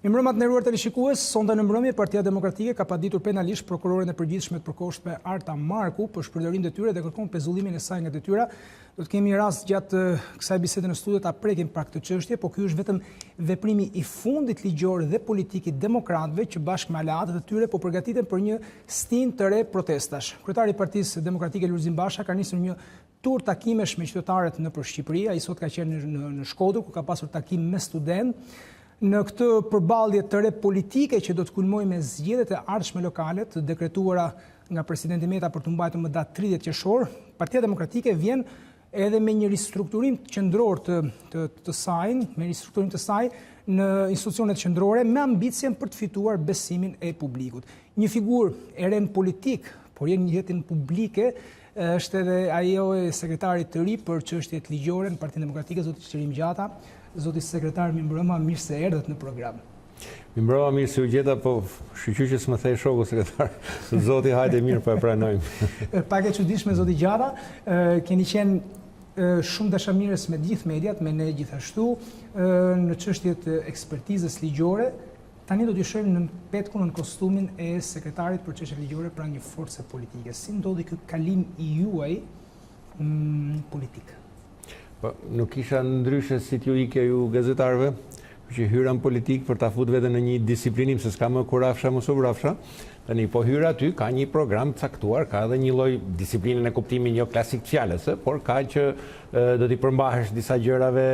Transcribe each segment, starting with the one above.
Mbrëmat nderuar teleshikues, sonte në mbrëmje Partia Demokratike ka paditur penalisht prokuroren e përgjithshme të përkohshme Arta Marku për shpërdorim detyre dhe kërkon pezullimin e saj nga detyra. Do të kemi rast gjatë kësaj bisede në studio ta prekim pra këtë çështje, por ky është vetëm veprimi i fundit ligjor dhe politik i demokratëve që bashkë me aleatët e tyre po përgatiten për një stin të re protestash. Kryetari i Partisë Demokratike Lulzim Basha ka nisur një tur takimesh me qytetarët nëpër Shqipëri. Ai sot ka qenë në Shkodër ku ka pasur takim me studentë. Në këtë përballje të re politike që do të kulmojë me zgjedhjet e ardhshme lokale të dekretuara nga presidenti Meta për të mbajtur më datë 30 qershor, Partia Demokratike vjen edhe me një ristrukturim qendror të saj, me ristrukturim të saj në institucionet qendrore me ambicien për të fituar besimin e publikut. Një figurë e rend politik, por në jetën publike, është edhe ajo e sekretarit të ri për çështjet ligjore në Partinë Demokratike, zoti Qerim Gjata. Zoti sekretar, mirëmbrëma, mirë se erdhët në program. Mirëmbrëma, mirë se u gjeta, po shqyqy që s'më thej shoku sekretar, zoti hajde mirë po e pranojmë. Pak e çuditshme zoti Gjata, keni qenë shumë dashamirës me gjithë mediat, me ne gjithashtu, në çështjet e ekspertizës ligjore. Tani do t'ju shohim në petkun në kostumin e sekretarit për çështje ligjore pra një force politike. Si ndodhi ky kalim i juaj politik? Nuk isha ndryshe si t'ju ike ju gazetarëve, që hyra në politik për ta fut veten në një disiplinim, se s'ka më kurafsha mos u vrafsha. Tani po hyra aty ka një program caktuar, ka edhe një lloj disiplinën e kuptimin jo klasik fjalës, por ka që do t'i përmbahesh disa gjërave,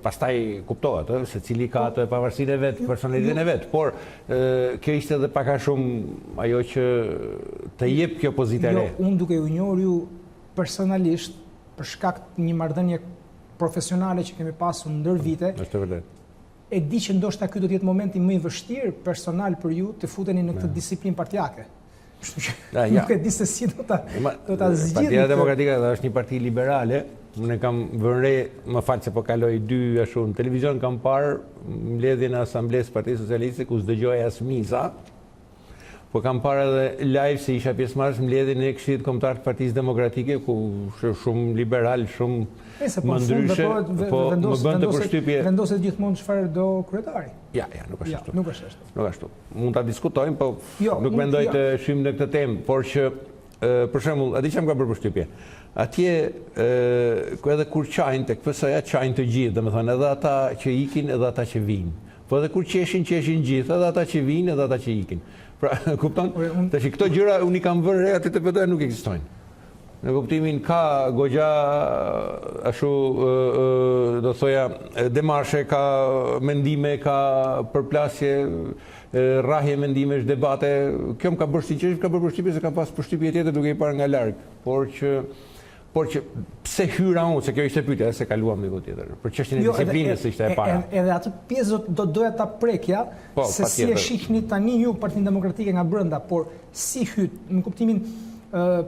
pastaj kuptohet, secili ka atë pavarësinë e vet, personalitetin e vet, por kjo ishte edhe pak a shumë ajo që të jep kjo pozitë e re. Jo, unë duke u njohur ju personalisht për shkak të një marrëdhënie profesionale që kemi pasur ndër vite. Është vërtet. E di që ndoshta ky do të jetë momenti më i vështirë personal për ju të futeni në këtë disiplinë partijake. Kështu që nuk e di se si do ta zgjidhni. Partia Demokratike është një parti liberale. Unë kam vënë re, më fal se po kaloj 2 ashtu në televizion, kam parë mbledhjen e Asamblesë Partisë Socialiste ku s'dëgjoja as miza. Po kam parë edhe live se isha pjesëmarrës mbledhjen e Këshillit Kombëtar të Partisë Demokratike ku shumë liberal, shumë më ndryshe, po më bënte përshtypje. Vendoset gjithmonë çfarë do kryetari. Ja, nuk është ashtu. Nuk është ashtu. Nuk ashtu. Mund ta diskutojmë, po nuk mendoj të shym në këtë temë, por që për shembull, a di çam ka bërë përshtypje. Atje ku edhe kur çajin tek PS-ja çajin të gjithë, domethënë edhe ata që ikin edhe ata që vijnë. Po edhe kur qeshin gjithë, edhe ata që vijnë edhe ata që ikin. Pra, kupton? Tash këto gjëra unë i kam vënë re aty te PD nuk ekzistojnë. Në kuptimin ka goxha ashtu do thoja demarshe, ka mendime, ka përplasje, rrahje mendimesh, debate. Kjo më ka bërë sinqerisht, ka bërë përshtypje se kam pas përshtypje tjetër duke i parë nga larg. Por që pse hyra unë, se kjo ishte pyetja, se kaluam diku tjetër. Për çështjen e disiplinës ishte e para. Edhe atë pjesë do doja ta prekja, se si e shihni tani ju Partinë Demokratike nga brenda, por si hyt, në kuptimin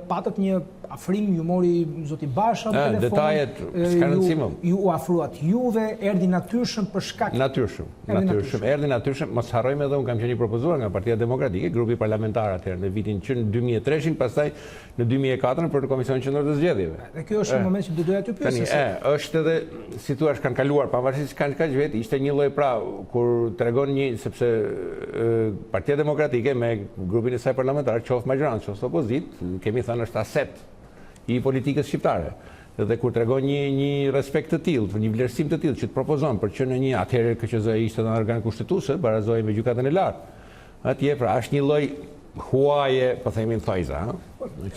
patët një afrim, ju mori zoti Basha në telefon. Detajet s'ka rëndësi më. Ju u afruat juve, erdhi natyrshëm për shkak. Natyrshëm, erdhi natyrshëm. Mos harrojmë edhe unë kam qenë i propozuar nga Partia Demokratike, grupi parlamentar atëherë në vitin që në 2003, pastaj në 2004 për Komisionin Qendror të Zgjedhjeve. Dhe kjo është një moment që do doja t'ju pyes. Është edhe si thua kanë kaluar, pavarësisht kanë kaq vet, ishte një lloj pra kur tregon një sepse Partia Demokratike me grupin e saj parlamentar, qoftë majorancë, qoftë opozitë, kemi thënë është aset i politikës shqiptare. Dhe kur tregon një respekt të tillë, një vlerësim të tillë që të propozon për që në një atëherë KQZ ishte në organ kushtetues, barazohej me gjykatën e lartë. Atje pra është një lloj huaje, po themi në thojza,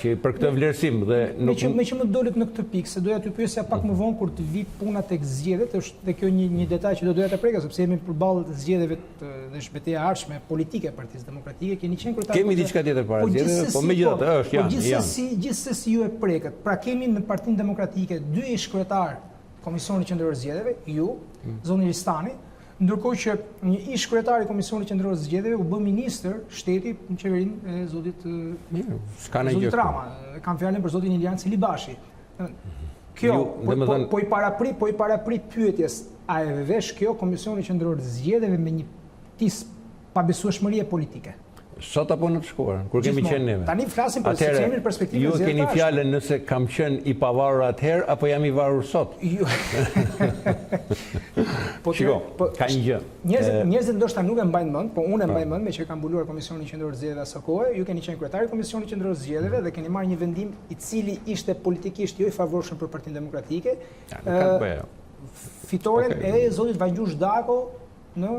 që për këtë vlerësim dhe me që më dolet në këtë pikë, se doja t'ju pyesja pak më vonë kur të vi puna tek zgjedhjet, është dhe kjo një detaj që doja ta prekja, sepse jemi përballë zgjedhjeve dhe shpëtejë ardhshme politike e Partisë Demokratike, keni qenë kryetar. Kemi diçka tjetër para zgjedhjeve, po megjithatë është janë. Gjithsesi ju e prekët. Pra kemi në Partinë Demokratike 2 ish kryetar Komisionit Qendror të Zgjedhjeve, ju, zoni Ristani, ndërkohë që një ish kryetari i Komisionit Qendror të Zgjedhjeve u bë ministër shteti në qeverinë e zotit Rama. Kam fjalën për zotin Ilian Celibashi. Kjo po i paraprit pyetjes, a e vesh kjo Komisioni Qendror të Zgjedhjeve me një tis pabesueshmërie politike? Sot apo në të shkuarën, kur kemi qenë neve? Tani flasim për se kemi perspektivën ju keni fjalën nëse kam qenë i pavarur atëherë apo jam i varur sot? Shiko, ka një gjë. Njerëzit ndoshta nuk e mbajnë mend, po unë e mbaj mend me që kam mbuluar Komisionin Qendror Zgjedhjeve asaj kohe, ju keni qenë kryetari i Komisionit Qendror Zgjedhjeve dhe keni marrë një vendim i cili ishte politikisht jo i favorshëm për Partinë Demokratike. Fitoren e zotit Vajgjush Dako në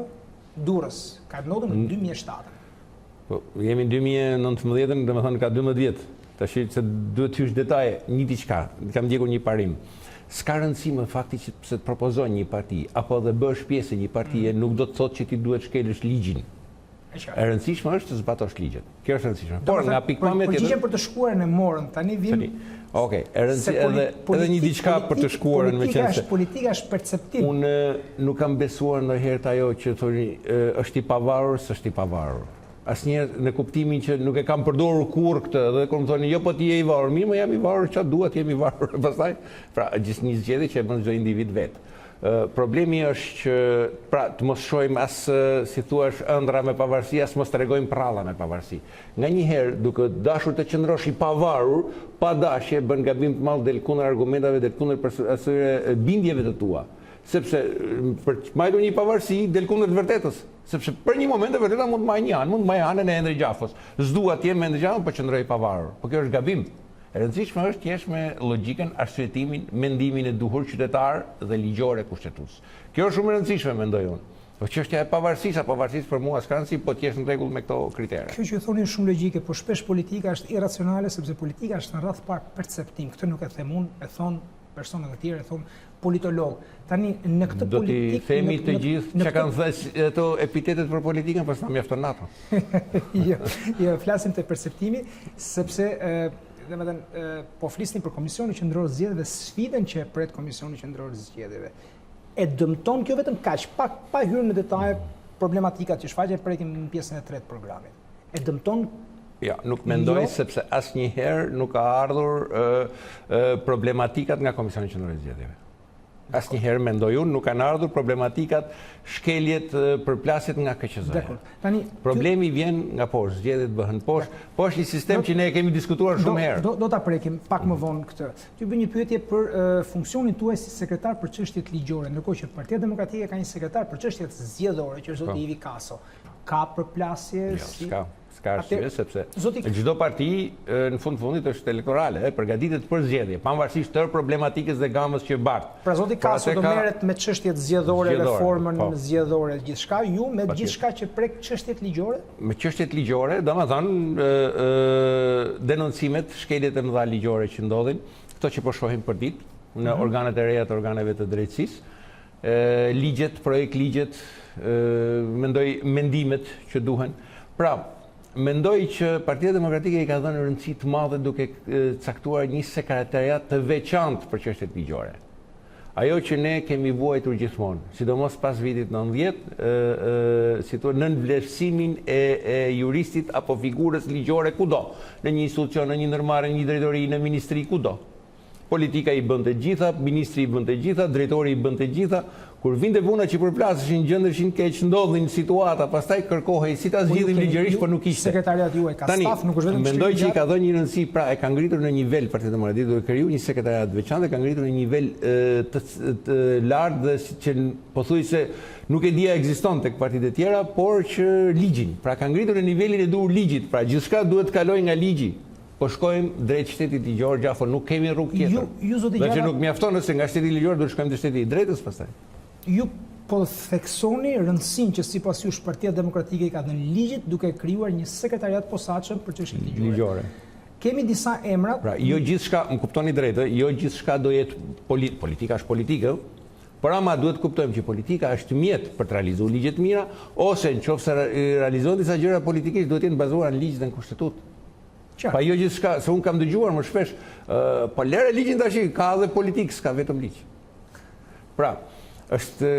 Durrës, ka ndodhur në 2007. Po, jemi në 2019, dhe me thënë ka 12 vjetë. Tash se duhet hysh detaje, një diçka, kam ndjekur një parim. S'ka rëndësi më fakti që pse të propozon një parti, apo dhe bësh pjesë e një partie, nuk do të thotë që ti duhet shkelësh ligjin. E rëndësishme është të zbatosh ligjet. Kjo është rëndësishme. Por nga pikpamja tjetër, përgjigjen për të shkuarën e morën, tani vim. Okej, edhe një diçka për të shkuarën me qenë. Politika është perceptim. Unë nuk kam besuar ndonjëherë ajo që thoni është i pavarur, s'është i pavarur. Asnjëherë në kuptimin që nuk e kam përdorur kurrë këtë, dhe kur më thonë jo po ti je i varur, mirë, më jam i varur, çfarë duhet jam i varur. Pastaj, pra gjithë një zgjedhje që e bën çdo individ vet. Problemi është që pra të mos shohim as si thuash ëndra me pavarësi, as mos tregojmë pralla me pavarësi. Nganjëherë duke dashur të qëndrosh i pavarur, pa dashje bën gabim të madh del kundër argumentave, del kundër asyre bindjeve të tua. Sepse për të mbajtur një pavarësi del kundër të vërtetës. Sepse për një moment e vërteta mund të mbajë një anë, mund të mbajë anën e Endre Gjafos. S'dua të jem me Endre Gjafos, po qëndroj i pavarur. Po kjo është gabim. E rëndësishme është të jesh me logjikën, arsyetimin, mendimin e duhur qytetar dhe ligjore kushtetues. Kjo është shumë e rëndësishme, mendoj unë. Po çështja e pavarësisë, pavarësisë për mua s'ka rëndësi, po të jesh në rregull me këto kritere. Kjo që thonin shumë logjike, po shpesh politika është irracionale sepse politika është në rreth par perceptim. Këtë nuk e them unë, e thon personat e tjerë, e thon politolog. Tani në këtë politikë do t'i themi të gjithë që kanë thënë ato epitetet për politikën, po s'na mjafton nato. Jo, flasim te perceptimi sepse domethënë po flisnim për Komisionin Qendror Zgjedhjeve dhe sfidën që pret Komisioni Qendror Zgjedhjeve. E dëmton kjo vetëm kaq, pa hyrë në detaje problematikat që shfaqen prekim në pjesën e tretë të programit. E dëmton. Ja, nuk mendoj sepse asnjëherë nuk ka ardhur problematikat nga Komisioni Qendror Zgjedhjeve. Asnjëherë mendoj unë nuk kanë ardhur problematikat, shkeljet, përplasjet nga KQZ-ja. Problemi vjen nga poshtë, zgjedhjet bëhen poshtë. Po është një sistem që ne e kemi diskutuar shumë herë. Do ta prekim pak më vonë këtë. Ty bëj një pyetje për funksionin tuaj si sekretar për çështjet ligjore, ndërkohë që Partia Demokratike ka një sekretar për çështjet zgjedhore, që është zoti Ivi Kaso. Ka përplasje si Ka arsye sepse çdo parti në fundit është elektorale, përgatitet për zgjedhje, pavarësisht tërë problematikës dhe gamës që bart. Pra zoti Kaso do merret me çështjet zgjedhore, reformën zgjedhore, gjithçka, ju me gjithçka që prek çështjet ligjore? Me çështjet ligjore, domethënë denoncimet, shkeljet e mëdha ligjore që ndodhin, këto që po shohim për ditë në organet e reja të organeve të drejtësisë, ligjet, projekt ligjet, mendimet që duhen. Pra, mendoj që Partia Demokratike i ka dhënë rëndësi të madhe duke caktuar një sekretariat të veçantë për çështjet ligjore. Ajo që ne kemi vuajtur gjithmonë, sidomos pas vitit 90, si thua nën vlerësimin e juristit apo figurës ligjore kudo, në një institucion, në një ndërmarrje, në një drejtori, në ministri kudo. Politika i bën të gjitha, ministri i bën të gjitha, drejtori i bën të gjitha. Kur vinte puna që përplaseshin, gjendeshin keq, ndodhin situata, pastaj kërkohej si ta zgjidhim ligjërisht, por nuk ishte. Sekretariati juaj ka staf, nuk është vetëm. Mendoj që i ka dhënë një rëndësi, pra e ka ngritur në nivel Partia Demokratike, duke krijuar një sekretariat të veçantë, ka ngritur në nivel të lartë dhe që pothuajse nuk e dia ekziston tek partitë e tjera, por që ligjin. Pra ka ngritur në nivelin e duhur ligjit, pra gjithçka duhet të kalojë nga ligji. Po shkojmë drejt shtetit ligjor, Gjafo, nuk kemi rrugë tjetër. Dhe që nuk mjafton nëse nga shteti ligjor duhet shkojmë te shteti i drejtës pastaj. Ju po theksoni rëndësinë që sipas jush Partia Demokratike i ka dhënë ligjit duke krijuar një sekretariat posaçëm për çështjet ligjore. Kemi disa emra. Pra, jo gjithçka, më kuptoni drejtë, jo gjithçka do jetë politika është politikë, por ama duhet kuptojmë që politika është mjet për të realizuar ligje të mira, ose nëse realizohen disa gjëra politikisht duhet të jenë bazuara në ligj dhe në kushtetutë. Pa jo gjithçka, se unë kam dëgjuar më shpesh, po lere ligjin tash, ka edhe politikë, s'ka vetëm ligj. Pra, është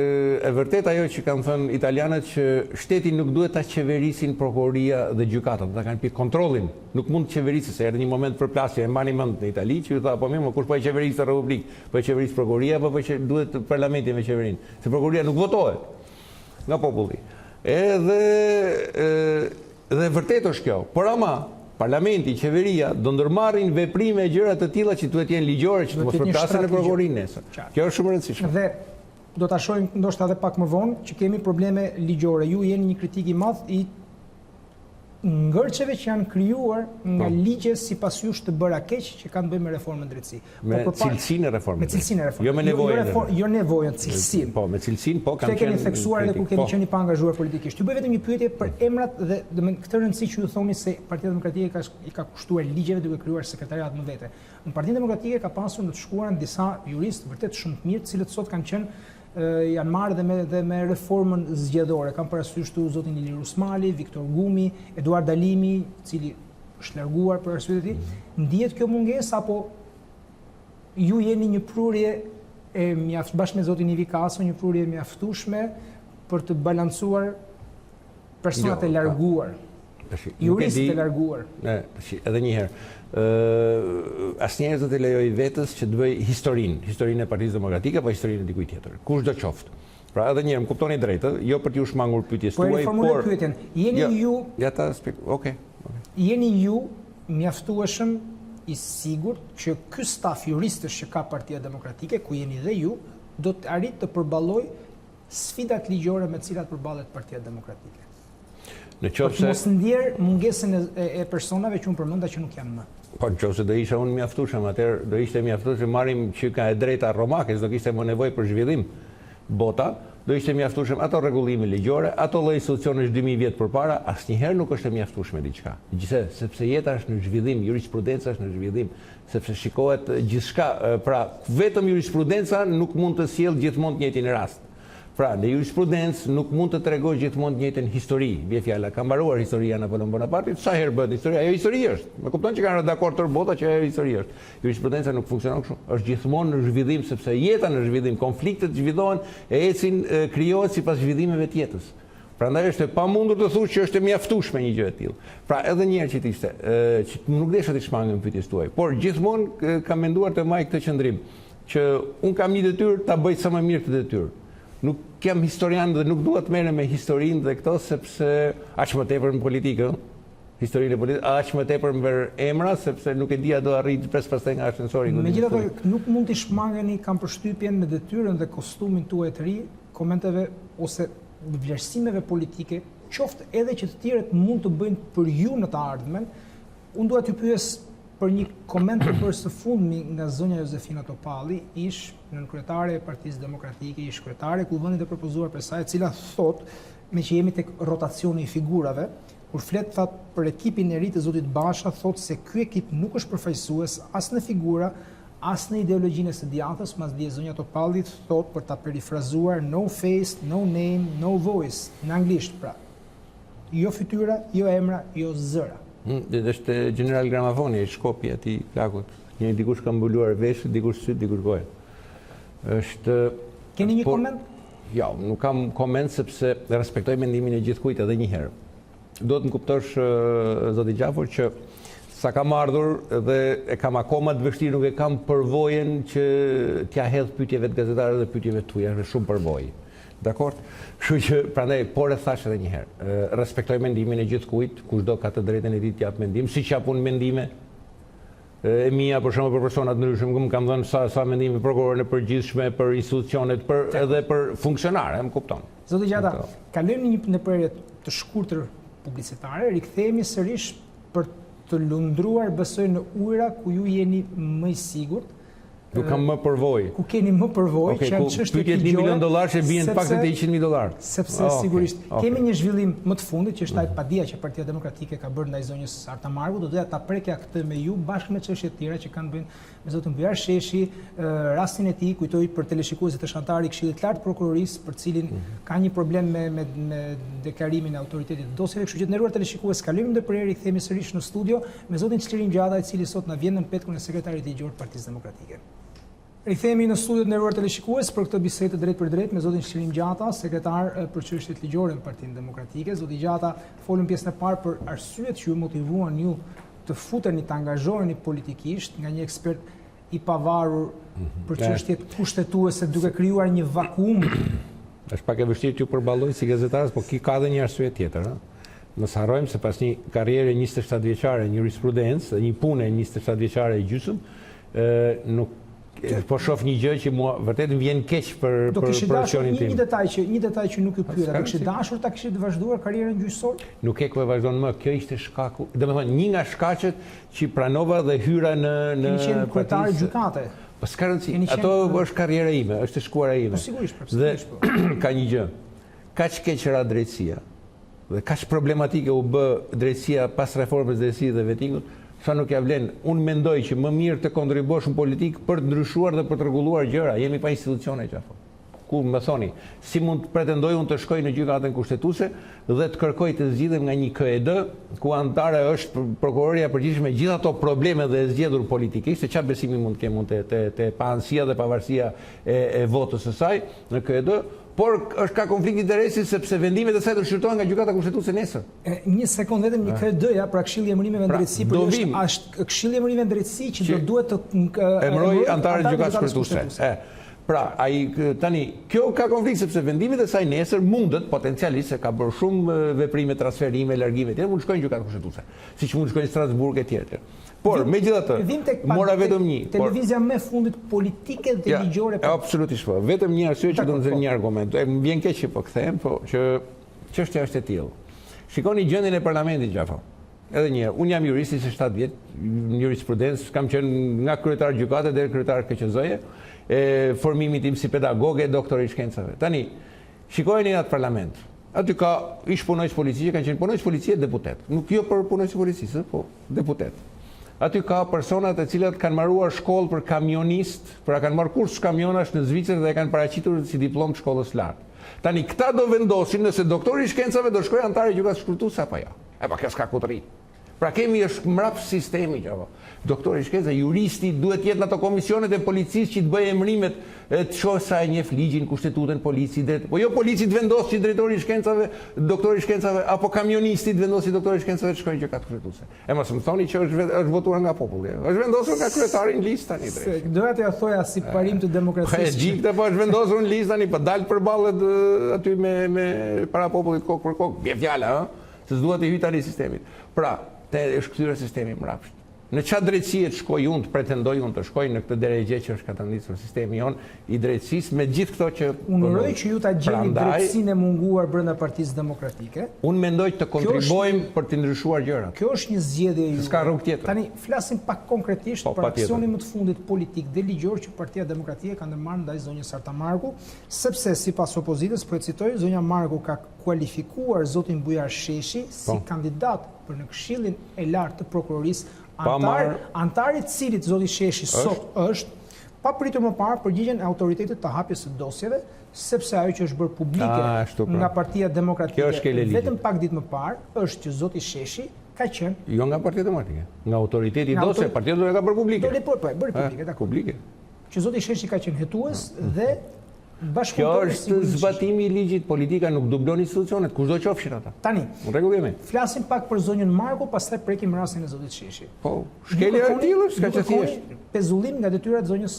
e vërtet ajo që kanë thënë italianët që shteti nuk duhet ta qeverisin prokuroria dhe gjykatat, ta kanë pikë kontrollin. Nuk mund të qeverisë, se erdhi një moment përplasje, e mbani mend në Itali, që ju tha, po mirë, kush po e qeveris Republikë? Po e qeveris prokuroria apo po duhet parlamenti me qeverinë? Se prokuroria nuk votohet nga populli. Edhe Dhe vërtet është kjo, por ama Parlamenti, qeveria do ndërmarrin veprime e gjëra të tilla që duhet jenë ligjore, që të mos përplasen në prokurorin nesër. Kjo është shumë e rëndësishme. Dhe do ta shohim ndoshta edhe pak më vonë që kemi probleme ligjore. Ju jeni një kritik i madh i ngërçeve që janë krijuar nga ligje sipas jush të bëra keq që kanë bëjmë me reformën drejtësi. Me cilësinë e reformës. Me cilësinë e reformës. Jo me nevojën. Jo nevojën, cilësinë. Po, me cilësinë, po kanë qenë. Keni theksuar edhe ku keni qenë pa angazhuar politikisht. Ju bëj vetëm një pyetje për emrat dhe këtë rëndësi që ju thoni se Partia Demokratike i ka kushtuar ligjeve duke krijuar sekretariat më vete. Në Partinë Demokratike ka pasur në të shkuarën disa juristë vërtet shumë të mirë, të cilët sot kanë qenë janë marrë dhe me reformën zgjedhore. Kam parasysh këtu zotin Ilir Usmali, Viktor Gumi, Eduard Dalimi, cili është larguar për arsyet e tij. Ndihet kjo mungesë apo ju jeni një prurje e mjaft bashkë me zotin Ivi Kaso, një prurje e mjaftueshme për të balancuar personat e larguar? Juristë të larguar. Edhe një herë. Asnjëherë do të lejoj vetës që të bëj historinë e Partisë Demokratike apo historinë e dikujt tjetër. Kush do qoftë. Pra edhe një herë, më kuptoni drejtë, jo për t'ju shmangur pyetjes tuaj, por pyetjen, jeni ju jeni ju mjaftueshëm i sigurt që ky staf juristësh që ka Partia Demokratike, ku jeni dhe ju, do të arrit të përballojë sfidat ligjore me të cilat përballet Partia Demokratike. Në qoftë mos ndjer mungesën e personave që unë përmenda që nuk janë më. Po nëse do isha unë mjaftueshëm, atëherë do ishte mjaftueshëm marrim që ka e drejta romakes, do kishte më nevojë për zhvillim bota, do ishte mjaftueshëm ato rregullime ligjore, ato lloj institucionesh 2000 vjet përpara, asnjëherë nuk është e mjaftueshme diçka. Gjithsesi, sepse jeta është në zhvillim, jurisprudenca është në zhvillim, sepse shikohet gjithçka, pra vetëm jurisprudenca nuk mund të sjellë gjithmonë të njëjtin rast. Pra, në jurisprudencë nuk mund të tregoj gjithmonë të njëjtën histori. Bie fjala, ka mbaruar historia Napoleon Bonaparte, sa herë bëhet historia, ajo histori është. Me kupton që kanë dakord tërë bota që ajo histori është. Jurisprudenca nuk funksionon kështu. Është gjithmonë në zhvillim sepse jeta në zhvillim, konfliktet zhvillohen e ecin krijohet sipas zhvillimeve të jetës. Prandaj është e pamundur të thush që është e mjaftueshme një gjë e tillë. Pra, edhe një herë që ishte, që nuk desha të shmangem pyetjes tuaj, por gjithmonë kam menduar të maj këtë qëndrim që un kam një detyrë ta bëj sa më mirë këtë detyrë. Nuk kem historian dhe nuk dua të merrem me historinë dhe këto sepse aq më tepër në politikë, historinë e politikës, aq më tepër me emra sepse nuk e dia do arrit pastaj nga ascensori. Megjithatë nuk mund të shmangeni kam përshtypjen me detyrën dhe kostumin tuaj të ri, komenteve ose vlerësimeve politike, qoftë edhe që të tjerët mund të bëjnë për ju në të ardhmen. Unë dua t'ju pyes për një koment të bërë së fundmi nga zonja Josefina Topalli, ish nënkryetare e Partisë Demokratike, ish kryetare e kuvendit të propozuar për saj, e cila thot, me që jemi tek rotacioni i figurave, kur flet thot për ekipin e ri të zotit Basha, thot se ky ekip nuk është përfaqësues as në figura, as në ideologjinë e së djathtës, madje zonja Topalli thot për ta perifrazuar no face, no name, no voice, në anglisht pra. Jo fytyra, jo emra, jo zëra. Është General Gramafoni, e shkopi ati plakut. Një dikush ka mbuluar veshët, dikush syt, dikush gojën. Është... Keni një koment? Jo, nuk kam koment sepse respektoj mendimin e gjithkujt edhe një herë. Do të më kuptosh, zoti Gjafur, që sa kam ardhur dhe e kam akoma të vështirë, nuk e kam përvojën që t'ja hedh pyetjeve të gazetarëve dhe pyetjeve tuaja, është shumë përvojë. Dakord? Kështu që prandaj por e thash edhe një herë. Respektoj mendimin e gjithkujt, kushdo ka të drejtën e tij të jap mendim, siç jap unë mendime e mia për shembull për persona të ndryshëm, më kam dhënë sa mendime prokurorën e përgjithshme, për institucionet, edhe për funksionare, më kupton. Zoti Gjata, kalojmë një ndërprerje të shkurtër publicitare, rikthehemi sërish për të lundruar besoj në ujëra ku ju jeni më i sigurt. Ku kam më përvojë. Ku keni më përvojë, që janë çështje pyetjet $1 milion që bien pak të $100.000. Sepse sigurisht kemi një zhvillim më të fundit që është ai padia që Partia Demokratike ka bërë ndaj zonjës Artamarku, do doja ta prekja këtë me ju bashkë me çështje të tjera që kanë bënë me zotin Bujar Sheshi, rastin e tij kujtoi për teleshikuesit e Shantarit Këshillit të Lartë Prokurorisë, për cilin ka një problem me deklarimin e autoritetit të dosjeve, kështu që të nderuar teleshikues, kalojmë ndërprerje, kthehemi sërish në studio me zotin Çlirin Gjata, i cili sot na vjen në petkun e sekretarit ligjor të Partisë Demokratike. Rikthehemi në studiot nderuar teleshikues për këtë bisedë drejt për drejt me zotin Çlirin Gjata, sekretar për çështjet ligjore në Partinë Demokratike. Zoti Gjata, folëm pjesën e parë për arsyet që ju motivuan ju të futeni, të angazhoheni politikisht nga një ekspert i pavarur për çështjet kushtetuese duke krijuar një vakuum. Është pak e vështirë t'ju përballoj si gazetarës, po ka edhe një arsye tjetër, Mos harrojmë se pas një karriere 27 vjeçare në jurisprudencë, një pune 27 vjeçare e gjysmë, nuk po shoh një gjë që mua vërtet më vjen keq për profesionin tim. Një detaj që nuk ju pyeta, do kishte dashur ta kishte vazhduar karrierën gjyqësore? Nuk e ku e vazhdon më, kjo ishte shkaku. Domethënë një nga shkaqet që pranova dhe hyra në kryetari gjykate. Po s'ka rëndësi. Ato është karriera ime, është e shkuara ime. Po sigurisht, Dhe ka një gjë. Kaq keq ra drejtësia. Dhe kaq problematike u bë drejtësia pas reformës drejtësisë dhe vetingut. Sa nuk ja vlen, unë mendoj që më mirë të kontribuosh në politikë për të ndryshuar dhe për të rregulluar gjëra. Jemi pa institucione qafo. Ku më thoni, si mund të pretendoj unë të shkoj në gjykatën kushtetuese dhe të kërkoj të zgjidhem nga një KED, ku antare është prokuroria e përgjithshme me gjithë ato probleme dhe e zgjedhur politikisht, se çfarë besimi mund të kemë te paanësia dhe pavarësia e votës së saj në KED, por është ka konflikt interesi sepse vendimet e saj do shqyrtohen nga gjykata kushtetuese nesër. Një sekondë vetëm, një KD-ja, pra Këshilli i Emërimeve në Drejtësi, por është Këshilli i Emërimeve në Drejtësi që do duhet të emëroj antarët e gjykatës kushtetuese. Pra, tani, kjo ka konflikt sepse vendimet e saj nesër mundet, potencialisht, se ka bërë shumë veprime, transferime, largime tjetër, mund të shkojnë në gjykatë kushtetuese, siç mund të shkojnë në Strasburg e tjetër. Por, megjithatë, mora vetëm një. Televizja me fundit politike dhe ligjore. Absolutisht po. Vetëm një arsye që do të nxjerr një argument. Më vjen keq që po kthehem, po që çështja është e tillë. Shikoni gjendjen e parlamentit Gjafo. Edhe një herë, unë jam jurist 27 vjet, në jurisprudencë, kam qenë nga kryetar gjykate deri kryetar KQZ-je, formimi tim si pedagoge, doktor i shkencave. Tani, shikojeni atë parlament. Aty ka ish punojës policie, kanë qenë punojës policie deputet. Nuk jo për punojës policisë, po deputet. Aty ka personat e cilat kanë marruar shkollë për kamionist, pra kanë marrë kurs kamionash në Zvicër dhe e kanë paraqitur si diplomë shkollës lartë. Tani këta do vendosin nëse doktori i shkencave do shkojë antar i gjykatës kushtetuese apo jo. Pa kjo s'ka kutëri. Pra kemi është mbrapa sistemi qavo. Doktori i shkencave, juristi duhet jetë në ato komisionet e policisë që të bëjë emërimet, të shohë sa e njeh ligjin, kushtetutën, polici, po jo polici të vendosë që drejtori i shkencave, doktori i shkencave apo kamionisti të vendosë doktori i shkencave të shkojnë në gjykatë kushtetuese. Mos më thoni që është votuar nga populli. Është vendosur nga kryetari në listë tani drejt. Doja t'ja thoja si parim të demokracisë. Gjikte po është vendosur në listë tani, po dal përballet aty me para popullit kokë për kokë. Bie fjala, se s'duhet të hyj tani sistemit. Pra, është kthyer sistemi mbrapsht. Në çfarë drejtësie të shkoj unë, të pretendoj unë të shkoj në këtë drejtje që është ka të nisur sistemi jonë i drejtësisë me gjithë këto që unë uroj që ju ta gjeni drejtësinë e munguar brenda Partisë Demokratike. Unë mendoj të kontribuojmë për të ndryshuar gjërat. Kjo është një zgjedhje juaj. S'ka rrugë tjetër. Tani flasim pak konkretisht për aksionin më të fundit politik dhe ligjor që Partia Demokratike ka ndërmarrë ndaj zonjës Arta Marku, sepse sipas opozitës, po e citoj, zonja Marku ka kualifikuar zotin Bujar Sheshi si kandidat për në Këshillin e Lartë të Prokurorisë. Antari i cilit zoti Sheshi sot është pa pritur më parë përgjigjen e autoritetit të hapjes së dosjeve, sepse ajo që është bërë publike nga Partia Demokratike vetëm pak ditë më parë është që zoti Sheshi ka qenë jo nga Partia Demokratike, nga autoriteti i dosje, Partia do e ka bërë publike. Bërë publike, publike. Që zoti Sheshi ka qenë hetues dhe kjo është zbatimi i ligjit, politika nuk dublon institucionet, kushdo qofshin ata. Tani, flasim pak për zonjën Marku, pastaj prekim rastin e zotit Sheshi. Po, shkelja e tillë s'ka që thjesht. Pezullim nga detyrat e zonjës.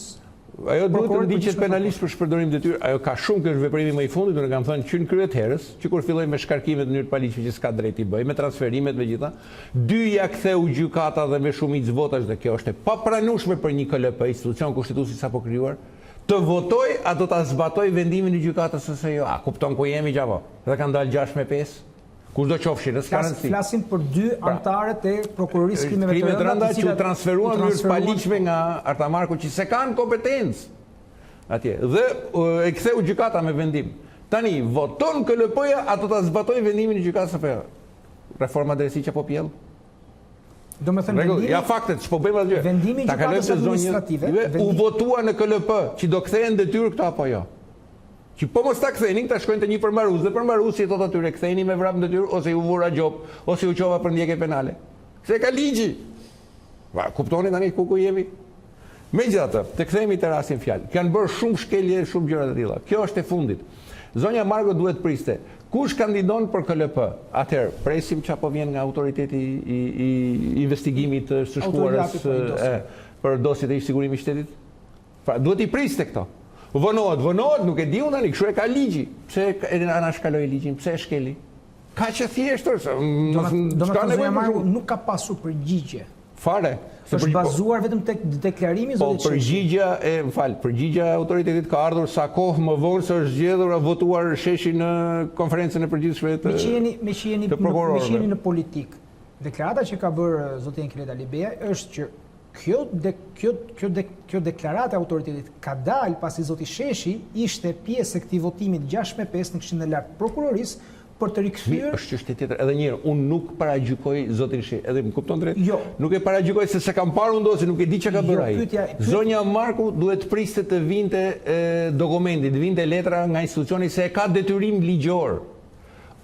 Ajo duhet të ndiqet penalisht për shpërdorim detyrë. Ajo ka shumë, kjo është veprimi më i fundit, unë kam thënë që në kryet herës, që kur filloi me shkarkimet në mënyrë të paligjshme që s'ka drejt i bëj, me transferimet me gjitha, dyja ktheu gjykata dhe me shumicë votash dhe kjo është e papranueshme për një KLP, institucion kushtetuesi sapo krijuar. Të votoj, a do ta zbatoj vendimin e gjykatës ose jo? A kupton ku jemi gjavo? Dhe kanë dalë 6-5. Kushdo qofshin, s'ka rëndësi. Flasim për dy antarët e prokurorisë krimeve të rënda që u transferuan në mënyrë të paligjshme nga Arta Marku që se kanë kompetencë atje. Dhe e ktheu gjykata me vendim. Tani voton KLP-ja, a do ta zbatoj vendimin e gjykatës apo jo? Reforma drejtësisë apo pjell? Do me thënë vendimi, ja faktet, që po bëjmë atë gjë. Vendimi i gjykatës administrative, u votua në KLP që do kthehen detyrë këto apo jo. Që po mos ta kthenin, ta shkojnë te një përmbarues dhe përmbaruesi i thotë atyre ktheheni me vrap detyrë ose ju vura gjop ose u çova për ndjekje penale. Se ka ligji. Va, kuptoni tani ku jemi? Megjithatë, të kthehemi te rastin fjalë. Kanë bërë shumë shkelje, shumë gjëra të tilla. Kjo është e fundit. Zonja Margo duhet priste. Kush kandidon për KLP? Atëherë, presim çapo vjen nga autoriteti i investigimit të së shkuarës për dosjet e sigurimit të shtetit. Pra, duhet i priste këto. Vonohet, nuk e di unë tani, kështu e ka ligji. Pse e anashkaloi ligjin? Pse e shkeli? Ka që thjesht është. Zonja Marku nuk ka pasur përgjigje. Fare. Është bazuar vetëm tek deklarimi i Po zotit Sheshi. përgjigja e autoritetit ka ardhur sa kohë më vonë se është zgjedhur a votuar Sheshi në konferencën e përgjithshme Me që jeni në politik. Deklarata që ka bërë zoti Enkileta Libeja është që kjo deklarata e autoritetit ka dalë pasi zoti Sheshi ishte pjesë e këtij votimi 6-5 në Këshillin e Lartë Prokurorisë për të rikthyer. Është çështje tjetër. Edhe një herë, unë nuk paragjykoj zotin Sheshi. Edhe më kupton drejt? Jo. Nuk e paragjykoj se kam parë unë se nuk e di çka ka bërë ai. Zonja Marku duhet priste të vinte dokumenti, të vinte letra nga institucioni se e ka detyrim ligjor.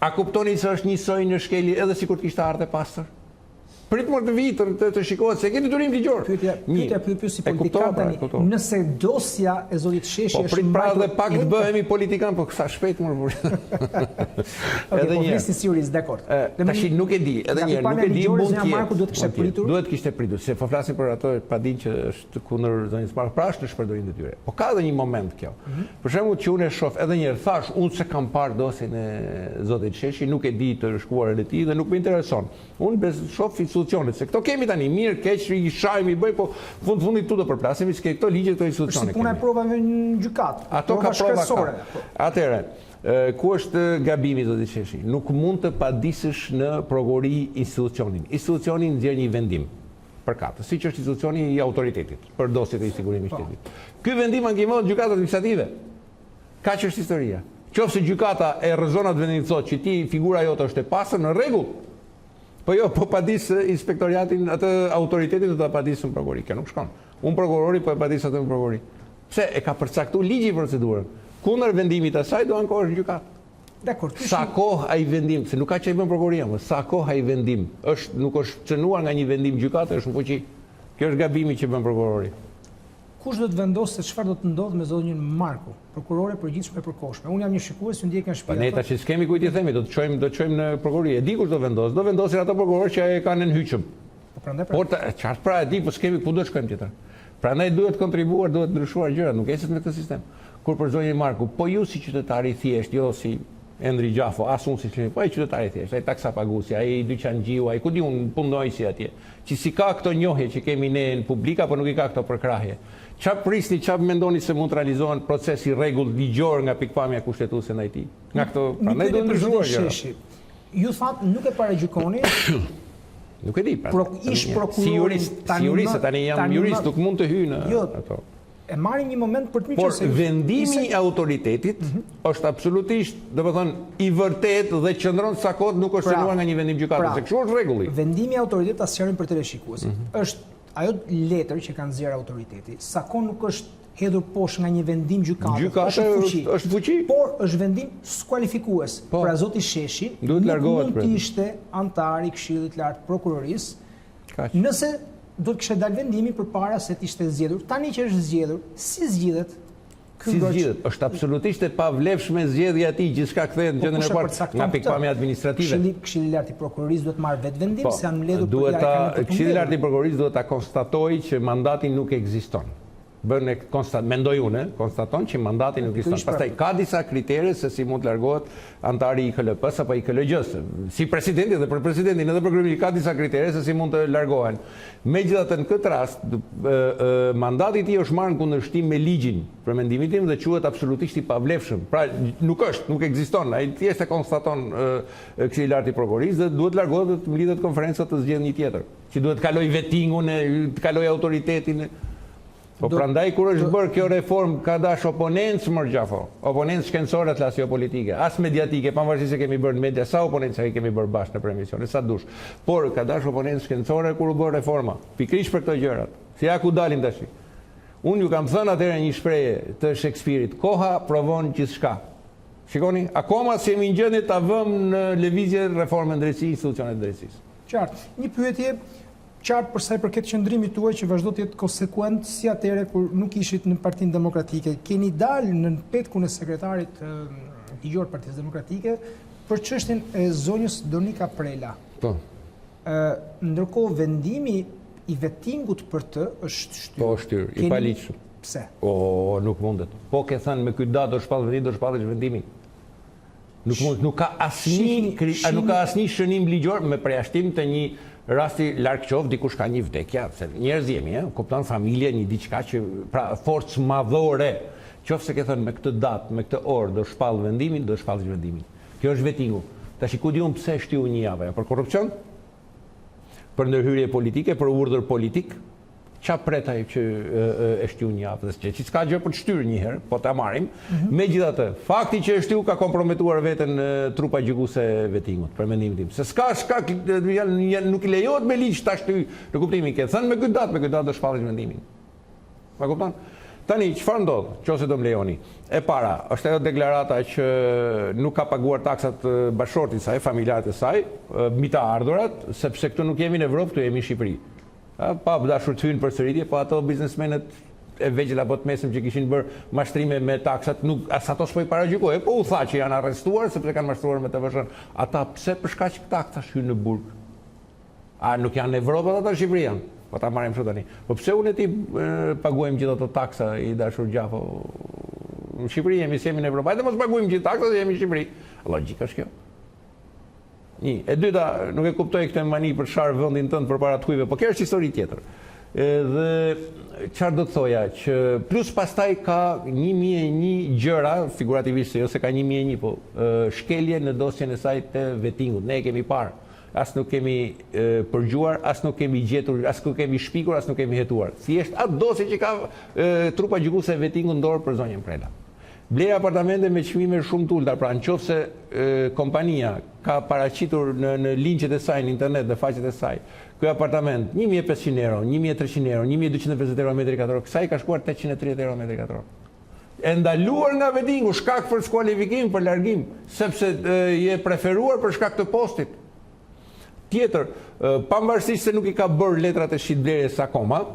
A kuptoni se është njësoj në shkeli edhe sikur të kishte ardhe pastër? Prit më të vitë të shikohet se keni detyrim ligjor. Pyetja si politikan tani, nëse dosja e zotit Sheshi është prit pra dhe pak të bëhemi politikan, po sa shpejt më rëbur. Edhe një. Po si jurist, dakord. Tash nuk e di, edhe një, nuk e di mund të Marku duhet kishte pritur. Duhet kishte pritur, se po flasim për ato pa dinë që është kundër zonjës Marku, pra është në shpërdorim të tyre. Po ka edhe një moment kjo. Për shembull që unë e shoh edhe një herë thash, unë se kam parë dosjen e zotit Sheshi, nuk e di të shkuarën e tij dhe nuk më intereson. Unë shoh institucionet, se këto kemi tani, mirë, keq, i shajmë, i bëj, po fundit tu do përplasemi, se këto ligje, këto institucione. Si puna e provave në gjykatë. Ato ka prova ka. Atëherë, ku është gabimi, zoti Sheshi? Nuk mund të padisësh në prokurori institucionin. Institucioni nxjerr një vendim për katë, siç është institucioni i autoritetit, për dosjet e sigurimit shtetit. Ky vendim ankimohet gjykata administrative. Kaq është historia. Qofse gjykata e rrezon atë vendim thotë që ti figura jote është e pastër, në rregull. Po jo, po padis inspektoriatin, atë autoritetin do ta padis në prokurori, kjo nuk shkon. Unë prokurori po e padis atë në prokurori. Pse e ka përcaktuar ligji procedurën. Kundër vendimit të saj do ankohesh në gjykatë. Dakor. Sa kohë ai vendim, se nuk ka çaj bën prokuroria, më sa kohë ai vendim nuk është cënuar nga një vendim gjykate, është në fuqi. Kjo është gabimi që bën prokurori. Kush do të vendosë se çfarë do të ndodhë me zonjën Marku, prokurore përgjithshme e përkohshme? Unë jam një shikues që ndjek nga shtëpia. Po ne tash s'kemi kujt i themi, do të çojmë në prokurori. E di kush do vendos. Do vendosin ato prokurorë që e kanë në hyjçëm. Po prandaj. Por çfarë pra e di, po s'kemi ku do të shkojmë tjetër. Prandaj duhet kontribuar, duhet ndryshuar gjërat, nuk eset me këtë sistem. Kur për zonjën Marku, po ju si qytetari thjesht, jo si Endri Gjafo, as unë si qytetari, po ai qytetari thjesht, ai taksapaguesi, ai dyqangjiu, ai ku di unë punojsi atje. Që si ka këto njohje që kemi ne në publik apo nuk i ka këto përkrahje. Çfarë prisni, çfarë mendoni se mund të realizohen procesi rregull ligjor nga pikpamja kushtetuese ndaj tij? Nga këto, prandaj do të ndryshuar gjëra. Ju thatë nuk e paragjykoni. Nuk e di pra. Ish prokurori si jurist tani jam jurist, nuk mund të hyj në ato. E marrin një moment për të Por vendimi i autoritetit është absolutisht, domethënë, i vërtet dhe qëndron sa kohë nuk është cënuar nga një vendim gjykate, se kështu është rregulli. Vendimi i autoritetit ta sqaron për teleshikuesit. Është ajo letër që kanë nxjerrë autoriteti, sa kohë nuk është hedhur poshtë nga një vendim gjykate. Është fuqi. Por është vendim skualifikues. Pra zoti Sheshi duhet largohet mund të ishte antar i Këshillit të Lartë Prokurorisë. Nëse do të kishte dalë vendimi përpara se të ishte zgjedhur. Tani që është zgjedhur, si zgjidhet? Si zgjidhet? Është absolutisht e pavlefshme zgjedhja e tij, gjithçka kthehet në gjendjen e parë nga pikpamja administrative. Këshilli i Lartë i Prokurorisë duhet të marrë vetë vendim se janë mbledhur për ja kanë. Këshilli i Lartë i Prokurorisë duhet ta konstatojë që mandati nuk ekziston. Mendoj unë, konstaton që mandati nuk ekziston. Pastaj ka disa kritere se si mund të largohet antari i KLP-s apo i KLG-s. Si presidenti dhe për presidentin edhe për kryeministrin ka disa kritere se si mund të largohen. Megjithatë në këtë rast mandati i tij është marrë në kundërshtim me ligjin, për mendimin tim, dhe quhet absolutisht i pavlefshëm. Pra nuk ekziston. Ai thjesht e konstaton Këshilli i Lartë i Prokurorisë dhe duhet largohet dhe të mlidhet konferenca të zgjedhë një tjetër, që duhet kaloj vettingun, të kaloj autoritetin. Po prandaj kur është bërë kjo reformë ka dash oponencë më Gjafo, oponencë shkencore të lasjo politike, as mediatike, pavarësisht se kemi bërë në media, sa oponencë kemi bërë bashkë në emisione, sa dush. Por ka dash oponencë shkencore kur u bë reforma, pikërisht për këto gjërat. Si ja ku dalim tash. Unë ju kam thënë atëherë një shprehje të Shakespeare-it, koha provon gjithçka. Shikoni, akoma si jemi në gjendje ta vëmë në lëvizje reformën drejtësi, institucionet drejtësisë. Qartë. Një pyetje qartë për sa i përket qëndrimit tuaj që vazhdo të jetë konsekuent si atëherë kur nuk ishit në Partinë Demokratike. Keni dalë në petkun e sekretarit ligjor të Partisë Demokratike për çështjen e zonjës Donika Prela. Po. Ndërkohë vendimi i vettingut për të është shtyr. Po, shtyr, i paligjshëm. Pse? Nuk mundet. Po ke thënë me ky datë do shpall vendim, do shpallësh vendimin. Nuk ka asnjë shënim ligjor me përjashtim të një rasti larg qoftë, dikush ka një vdekje, se njerëz jemi, kupton, familje, një diçka që pra forcë madhore. Qoftë se ke thënë me këtë datë, me këtë orë do shpall vendimin, do shpallësh vendimin. Kjo është vetingu. Tash ku diun pse shtiu një javë, për korrupsion? Për ndërhyrje politike, për urdhër politik? Qa pretaj që e shtiu një javë, që s'ka gjë për të shtyrë një herë, po ta marrim. Megjithatë, fakti që e shtiu ka komprometuar veten trupa gjykuese vetingut, për mendimin tim. Se s'ka nuk i lejohet me ligj ta shtyj, në kuptimin ke thënë me këtë datë do shpallësh vendimin. Ma kupton? Tani, çfarë ndodh, nëse do më lejoni? E para, është ajo deklarata që nuk ka paguar taksat bashortit e saj, familjarët e saj, mbi të ardhurat, sepse këtu nuk jemi në Evropë, këtu jemi në Shqipëri. Pa dashur të hynë për sëritje, po ato biznesmenet e vegjël apo të mesëm që kishin bërë mashtrime me taksat, nuk as ato s'po i paragjykoj, po u tha që janë arrestuar sepse kanë mashtruar me TVSH-n. Ata pse për shkak të taksash hynë në burg? A nuk janë në Evropë ata në Shqipëri janë? Po ta marrim kështu tani. Po pse unë ti paguajmë gjithë ato taksa i dashur gjafo? Në Shqipëri jemi, si jemi në Evropë, hajde mos paguajmë gjithë taksat, jemi në Shqipëri. Logjika është kjo. Një. E dyta, nuk e kuptoj këtë mani për çfarë vendin tënd përpara të hujve, po kjo është histori tjetër. Dhe çfarë do të thoja, që plus pastaj ka 1001 gjëra, figurativisht, jo se ka 1001, po shkelje në dosjen e saj të vetingut. Ne e kemi parë. As nuk kemi përgjuar, as nuk kemi gjetur, as nuk kemi shpikur, as nuk kemi hetuar. Thjesht atë dosje që ka trupa gjykuese e vetingut në dorë për zonjën Prela. Blej apartamente me çmime shumë të ulta, pra nëse kompania ka paraqitur në linkjet e saj në internet, në faqet e saj, ky apartament 1500 euro, 1300 euro, 1250 euro metri katror, kësaj ka shkuar 830 euro metri katror. E ndaluar nga vetingu shkak për skualifikim, për largim, sepse je preferuar për shkak të postit. Tjetër, pavarësisht se nuk i ka bërë letrat e shitblerjes akoma,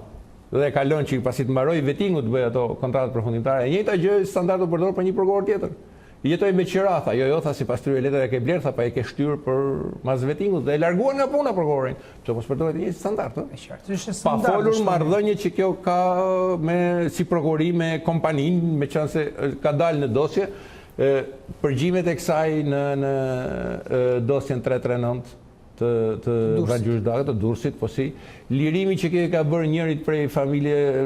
dhe ka lënë që pasi të mbaroj vetingu të bëj ato kontratat përfundimtare, e njëjta gjë standard u përdor për një prokuror tjetër. Jetoj me qira, tha, jo, tha, sipas këtyre letrave e ke bler, tha, pa e ke shtyr për mas vetingut dhe e larguar nga puna prokurorin. Ço mos përdoret një standard, pa folur marrëdhënie që kjo ka me si prokurori me kompaninë, me qenë se ka dalë në dosje, përgjimet e kësaj në dosjen 339 të Vrangjushdakët, të Durrësit, po si, lirimi që kjo ka bërë njërit prej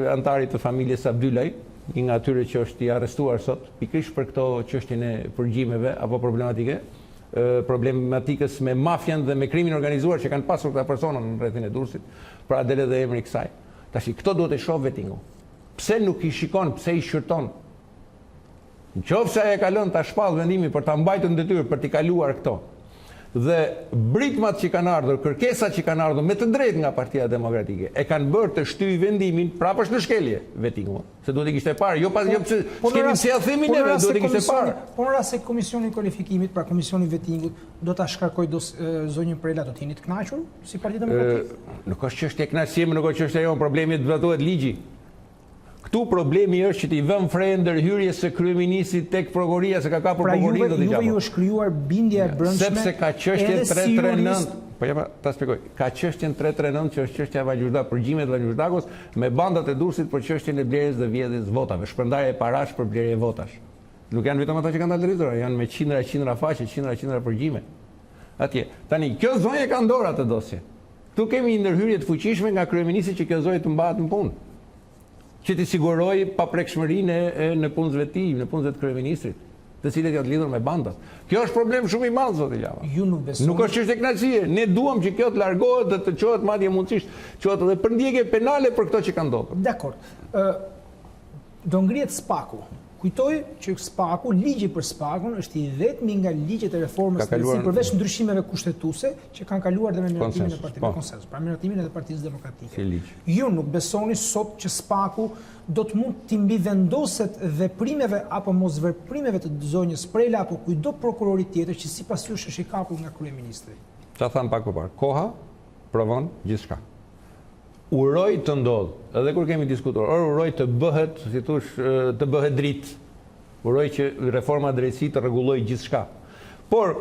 antarit të familjes Abdylaj, një nga atyre që është i arrestuar sot, pikërisht për këto çështjen e përgjimeve apo problematikës me mafjan dhe me krimin organizuar që kanë pasur këta persona në rrethin e Durrësit, pra del edhe emri i kësaj. Tash këto duhet e shoh vetingu. Pse nuk i shikon, pse i shqyrton? Nëse ai e ka lënë ta shpall vendimin për ta mbajtur në detyrë për t'i kaluar këto. Dhe britmat që kanë ardhur, kërkesat që kanë ardhur me të drejtë nga Partia Demokratike, e kanë bërë të shtyjë vendimin prapësh në shkelje vetingu. Se duhet i kishte parë, jo pse s'kemi pse ja themi neve, duhet i kishte parë. Po në rast se Komisioni i Kualifikimit, pra Komisioni i Vetingut, do ta shkarkojë zonjën Prela, do të jeni të kënaqur si Partia Demokratike? Nuk është çështje kënaqësie, nuk është çështje jon, problemi të zbatohet ligji. Këtu problemi është që t'i vëm fre ndërhyrjes së kryeministrit tek prokuroria, se ka për prokurorinë do t'i Juve ju është krijuar bindja e brendshme. Sepse ka çështjen 339. Po ja ta shpjegoj. Ka çështjen 339 që është çështja e Vrangjushdakut, përgjimet e Vrangjushdakut me bandat e Durrësit për çështjen e blerjes dhe vjedhjes votave, shpërndarje parash për blerje votash. Nuk janë vetëm ata që kanë dalë drejtora, janë me qindra faqe, qindra përgjime. Atje. Tani kjo zonjë ka ndorë atë dosje. Ktu kemi një ndërhyrje të fuqishme nga kryeministri që kjo zonjë të mbahet në punë, që t'i siguroj paprekshmërinë në punëve të tij, në punëve të kryeministrit, të cilët janë të lidhur me bandat. Kjo është problem shumë i madh, zoti Lava. Ju nuk besoni. Nuk është çështje kënaqësie. Ne duam që kjo të largohet dhe të çohet madje mundësisht çohet edhe përndjekje penale për këto që kanë ndodhur. Dakor. Do ngrihet SPAK-u. Kujtoj që SPAK-u, ligji për SPAK-un është i vetmi nga ligjet e reformës përveç ndryshimeve kushtetuese që kanë kaluar dhe me miratimin e Partisë Konsensus, pra miratimin e Partisë Demokratike. Ju nuk besoni sot që SPAK-u do të mund t'i mbivendoset veprimeve apo mosveprimeve të zonjës Prela apo kujdo prokurori tjetër që sipas jush është i kapur nga kryeministri? Ta tham pak më parë. Koha provon gjithçka. Uroj të ndodh, edhe kur kemi diskutuar, uroj të bëhet, si thosh, të bëhet dritë. Uroj që reforma e drejtësisë të rregullojë gjithçka. Por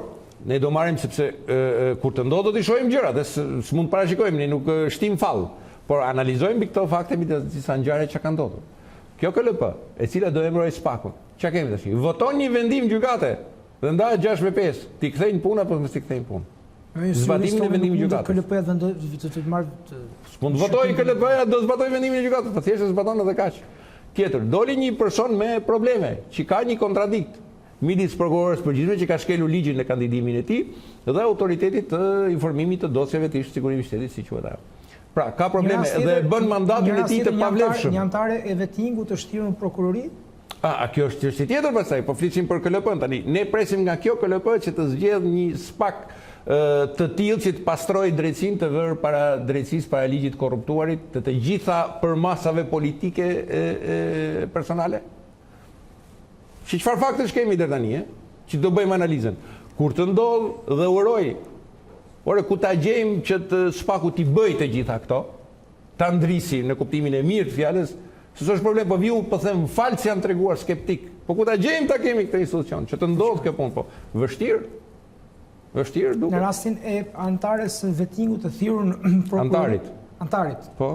ne do marrim sepse kur të ndodh do të shohim gjërat, s'mund të parashikojmë, ne nuk shtim fall, por analizojmë mbi këto fakte mbi disa ngjarje që kanë ndodhur. Kjo KLP, e cila do emëroj SPAK-un. Çka kemi tash? Voton një vendim gjykate Dhe ndahet 6-5, ti kthejnë punë apo mos ti kthejnë punë. Zbatimin e vendimit gjykatës. Mund të votojë KLP-ja, do zbatojë vendimin e gjykatës, po thjesht zbaton edhe kaq. Tjetër, doli një person me probleme, që ka një kontradikt midis prokurorës përgjithshme që ka shkelur ligjin në kandidimin e tij dhe autoritetit të informimit të dosjeve të sigurimit të shtetit, si quhet ajo. Pra, ka probleme dhe bën mandatin e tij të pavlefshëm. Një anëtare e vettingut të shtirur në prokurori? Kjo është çështje tjetër pastaj, po flisim për KLP-n tani. Ne presim nga kjo KLP që të zgjedh një spak të tillë që të pastrojë drejtsinë të vërë para drejtësisë, para ligjit korruptuarit, të gjitha përmasave politike personale. Çfarë faktesh kemi deri tani, që do bëjmë analizën. Kur të ndodh dhe uroj, ore ku ta gjejmë që të spaku t'i bëj të gjitha këto, ta ndrisi në kuptimin e mirë të fjalës, se s'është problem, po viu po them falë që janë treguar skeptik. Po ku ta gjejmë ta kemi këtë institucion, që të ndodh kjo punë, po vështirë duke. Në rastin e antares vettingut të thirrur në prokurori. Antarit. Po.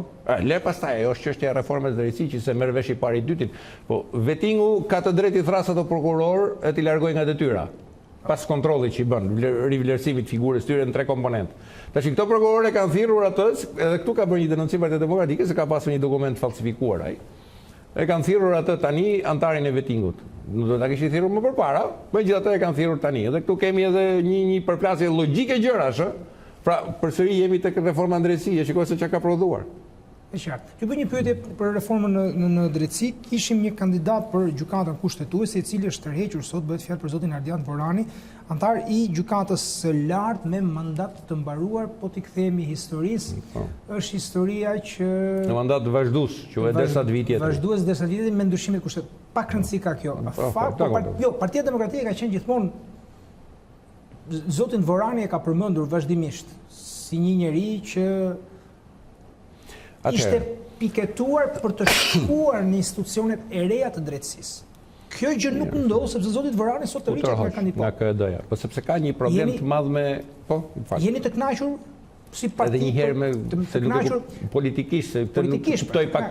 Le pastaj, ajo është çështja e reformës drejtësisë që se merr vesh i pari i dytin. Po vettingu ka të drejtë i thrasë ato prokuror e t'i largojë nga detyra. Pas kontrollit që i bën, rivlerësimit figurës tyre në 3 komponentë. Tash këto prokurorë kanë thirrur atë, edhe këtu ka bërë një denoncim Partia Demokratike se ka pasur një dokument falsifikuar ai. E kanë thirrur atë tani antarin e vettingut. Nuk do ta kishin thirrur më përpara, megjithatë e kanë thirrur tani. Edhe këtu kemi edhe një përplasje logjike gjërash, Pra, përsëri jemi tek reforma në drejtësi, shikoj se çka ka prodhuar. E qartë. Ju bëj një pyetje për reformën në drejtësi. Kishim një kandidat për gjykatën kushtetuese, i cili është tërhequr sot, bëhet fjalë për zotin Ardian Ftuari, antar i gjykatës së lartë me mandat të mbaruar, po t'i kthehemi historisë. Është historia që në mandat vazhdues, quhet derisa të vit tjetër. Vazhdues derisa të vit me ndryshimet kushtetuese. Pak rëndësi ka kjo. Partia Demokratike ka qenë gjithmonë Zotin Ftuari e ka përmendur vazhdimisht si një njeri që ishte piketuar për të shkuar në institucionet e reja të drejtësisë. Kjo gjë nuk ndodh sepse Zoti Ftuari sot të rritet nga kandidat. Nga KD-ja, po sepse ka një problem të madh me, Jeni të kënaqur si parti? Edhe një herë me se nuk politikisht, se këtë nuk kuptoj pak.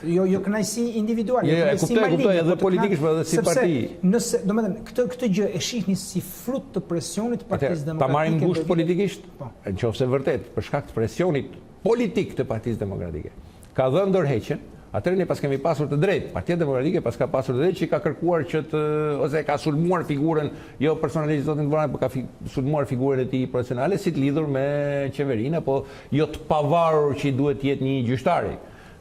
Jo kënaqësi individuale, jo kuptoj edhe politikisht, por edhe si parti. Nëse, domethënë, këtë gjë e shihni si frut të presionit të Partisë Demokratike. Ta marrim ngushtë politikisht, nëse vërtet për shkak të presionit politik të Partisë Demokratike ka dhënë ndërheqjen, atëherë ne pas kemi pasur të drejtë. Partia Demokratike pas ka pasur të drejtë që ka kërkuar që ose ka sulmuar figurën, jo personalisht zotin Ftuari, por ka sulmuar figurën e tij profesionale si të lidhur me qeverinë, apo jo të pavarur që duhet të jetë një gjyqtari.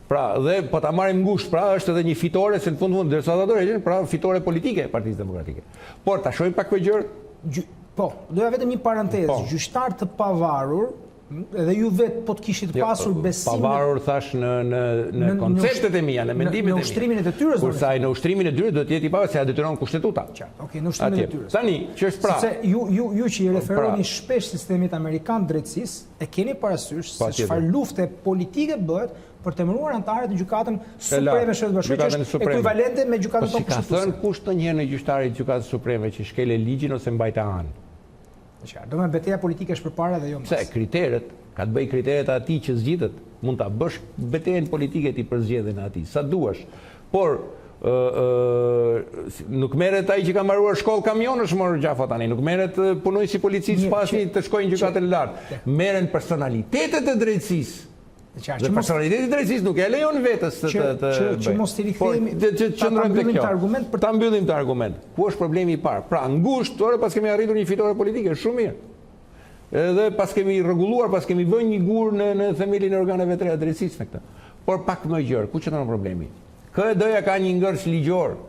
Pra, dhe po ta marrim ngushtë, pra është edhe një fitore se në fund derisa ata dorëheqin, pra fitore politike e Partisë Demokratike. Por ta shohim pak këto gjë. Po, doja vetëm një parantezë, gjyqtar të pavarur. Edhe ju vetë po të kishit pasur besim pavarur thash në konceptet e mia, në mendimet e mia. Në ushtrimin e detyrës. Kurse ai në ushtrimin e detyrës do të jetë i pavarur se ja detyron kushtetuta. Okej, në ushtrimin e detyrës. Tani, që është pra. Sepse ju që i referoni shpesh sistemit amerikan drejtësisë, e keni parasysh se çfarë lufte politike bëhet për të emëruar anëtarët e gjykatën supreme së Bashkisë, që është ekuivalente me gjykatën tonë kushtetuese. Ka thënë kush ndonjëherë në gjyqtarit të gjykatës supreme që shkelë ligjin ose mbajtë anë. Do me betejë politike është përpara dhe jo më. Se kriteret, ka të bëj kriteret e atij që zgjidhet, mund ta bësh betejën politike ti për zgjedhjen e atij, sa duash. Por nuk merret ai që ka mbaruar shkollë kamionësh morë gjafa tani, nuk merret punonjësi policisë pasi të shkojnë në gjykatën e lartë. Merren personalitetet e drejtësisë. Dhe personaliteti i drejtësisë nuk e lejon vetës që mos t'i rikthehemi ta mbyllim të argument. Ku është problemi i parë? Pra, ngushtë, pas kemi arritur një fitore politike, shumë mirë. Edhe pas kemi rregulluar, pas kemi vënë një gur në themelin e organeve të reja drejtësisë me këtë. Por pak më gjerë, ku qëndron problemi? KD-ja ka një ngërç ligjor.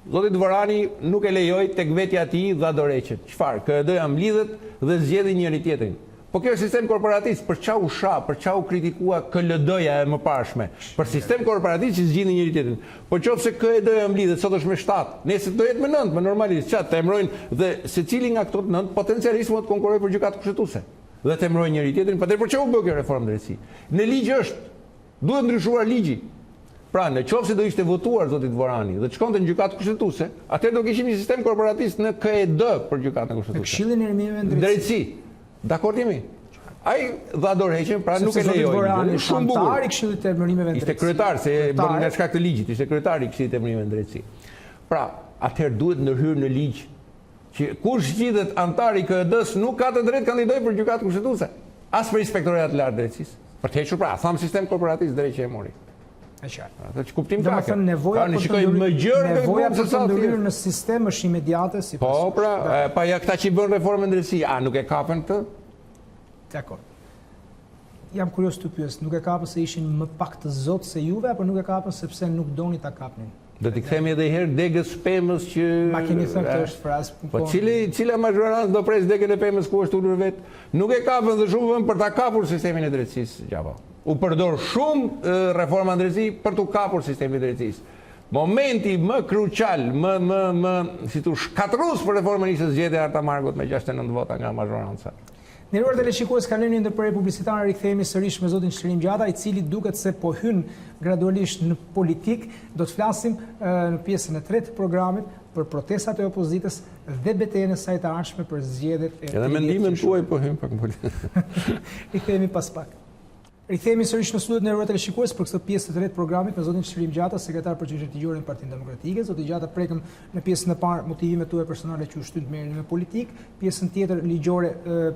Zoti Ftuari nuk e lejoi tek vetja e tij dha dorëqet. Çfarë? KD-ja mblidhet dhe zgjedhin njëri tjetrin. Po kjo është sistem korporatist, për çau për çau kritikua KLD-ja e mëparshme, për sistem korporatist që zgjidhin njëri tjetrin. Po nëse KD-ja mblidhet sot është me 7, nesër do jetë me 9, më normalisht, çat të emrojnë dhe secili nga këto 9 potencialisht mund të konkurrojë për gjykatë kushtetuese. Dhe të emrojnë njëri tjetrin, patjetër për çau bë kjo reformë drejtësi. Në ligj është, duhet ndryshuar ligji. Pra, nëse do ishte votuar zoti Ftuari dhe të shkonte në gjykatë kushtetuese, atëherë do kishim një sistem korporatist në KED për gjykatën kushtetuese. Këshillin e rëmimeve drejtësi. Dakord jemi? Ai dha dorëheqjen, pra nuk e lejoi. Shumë bukur. Këshillit të emërimeve drejtësi. Ishte kryetar, se bën nga shkak të ligjit, ishte kryetari i Këshillit të emërimeve drejtësi. Pra, atëherë duhet ndërhyrë në ligj që kush zgjidhet antar i KD-s nuk ka të drejtë kandidojë për gjykatë kushtetuese, as për inspektorat të lartë drejtësisë. Për të hequr pra, thamë sistem korporatist drejt që e mori. E qartë. Atë që kuptim ka. Domethënë nevoja për të ndërhyrë në sistem është imediate sipas. Po, pra, pa ja këta që i bën reformën drejtësi, a nuk e kapën këtë? Dakor. Jam kurios të pyes, nuk e kapën se ishin më pak të zotë se juve, apo nuk e kapën sepse nuk doni ta kapnin? Do t'i kthemi edhe herë degës pemës që... Ma keni thënë këtë është frazë. Po cila mazhorancë do pres degën e pemës ku është ulur vetë? Nuk e kapën dhe shumë vënë për ta kapur sistemin e drejtësisë, gjava. U përdor shumë reforma drejtësi për t'u kapur sistemin e drejtësisë. Momenti më krucial, si tu shkatërrues për reformën ishte zgjedhja e Arta Margut me 69 vota nga mazhoranca. Nderuar teleshikues, kalojmë në ndërprerje publicitare, rikthehemi sërish me zotin Shërim Gjata, i cili duket se po hyn gradualisht në politik. Do të flasim në pjesën e tretë të programit për protestat e opozitës dhe betejën e saj të ardhshme për zgjedhjet e... Edhe mendimin tuaj po hyn pak më politik. Rikthehemi pas pak. Rikthehemi sërish në studion e teleshikues për këtë pjesë të tretë të programit me zotin Shërim Gjata, sekretar përgjithshëm ligjore në Partinë Demokratike. Zoti Gjata, prekëm në pjesën e parë motivimet tuaja personale që u shtyn të merrni me politik, pjesën tjetër ligjore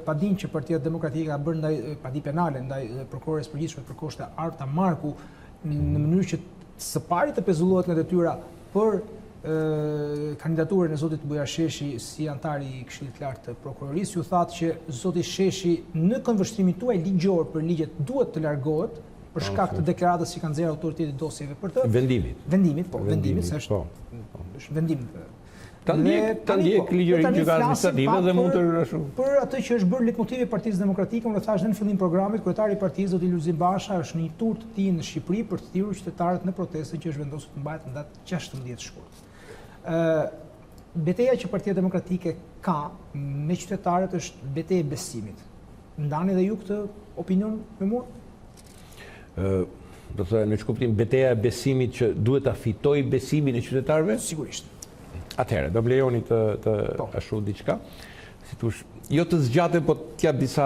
padin që Partia Demokratike ka bërë ndaj padi penale ndaj prokurores përgjithshme për koshte Arta Marku në mënyrë që së pari të pezullohet nga detyra për kandidaturën e zotit Bujar Sheshi si antari i Këshillit të Lartë të Prokurorisë. Ju thatë që zoti Sheshi në këndvështrimin tuaj ligjor për ligjet duhet të largohet për shkak të deklaratës që kanë nxjerrë autoriteti dosjeve për të vendimit, se është vendim. Ta ndjek ligjërinë gjykatës administrative dhe mund të rrëshu. Për atë që është bërë leitmotivi i Partisë Demokratike, unë thash në fillim programit, kryetari i partisë zoti Lulzim Basha është në një tur të tij në Shqipëri për të thirrur qytetarët në protestën që është vendosur të mbahet në datë 16 shkurt. Betejë që Partia Demokratike ka me qytetarët është betejë besimit. Ndani dhe ju këtë opinion me mua? Do të thënë në kuptim betejë e besimit që duhet ta fitoj besimin e qytetarëve? Sigurisht. Atëherë, do blejoni të ashtu diçka. Si thush, jo të zgjatem, po të jap disa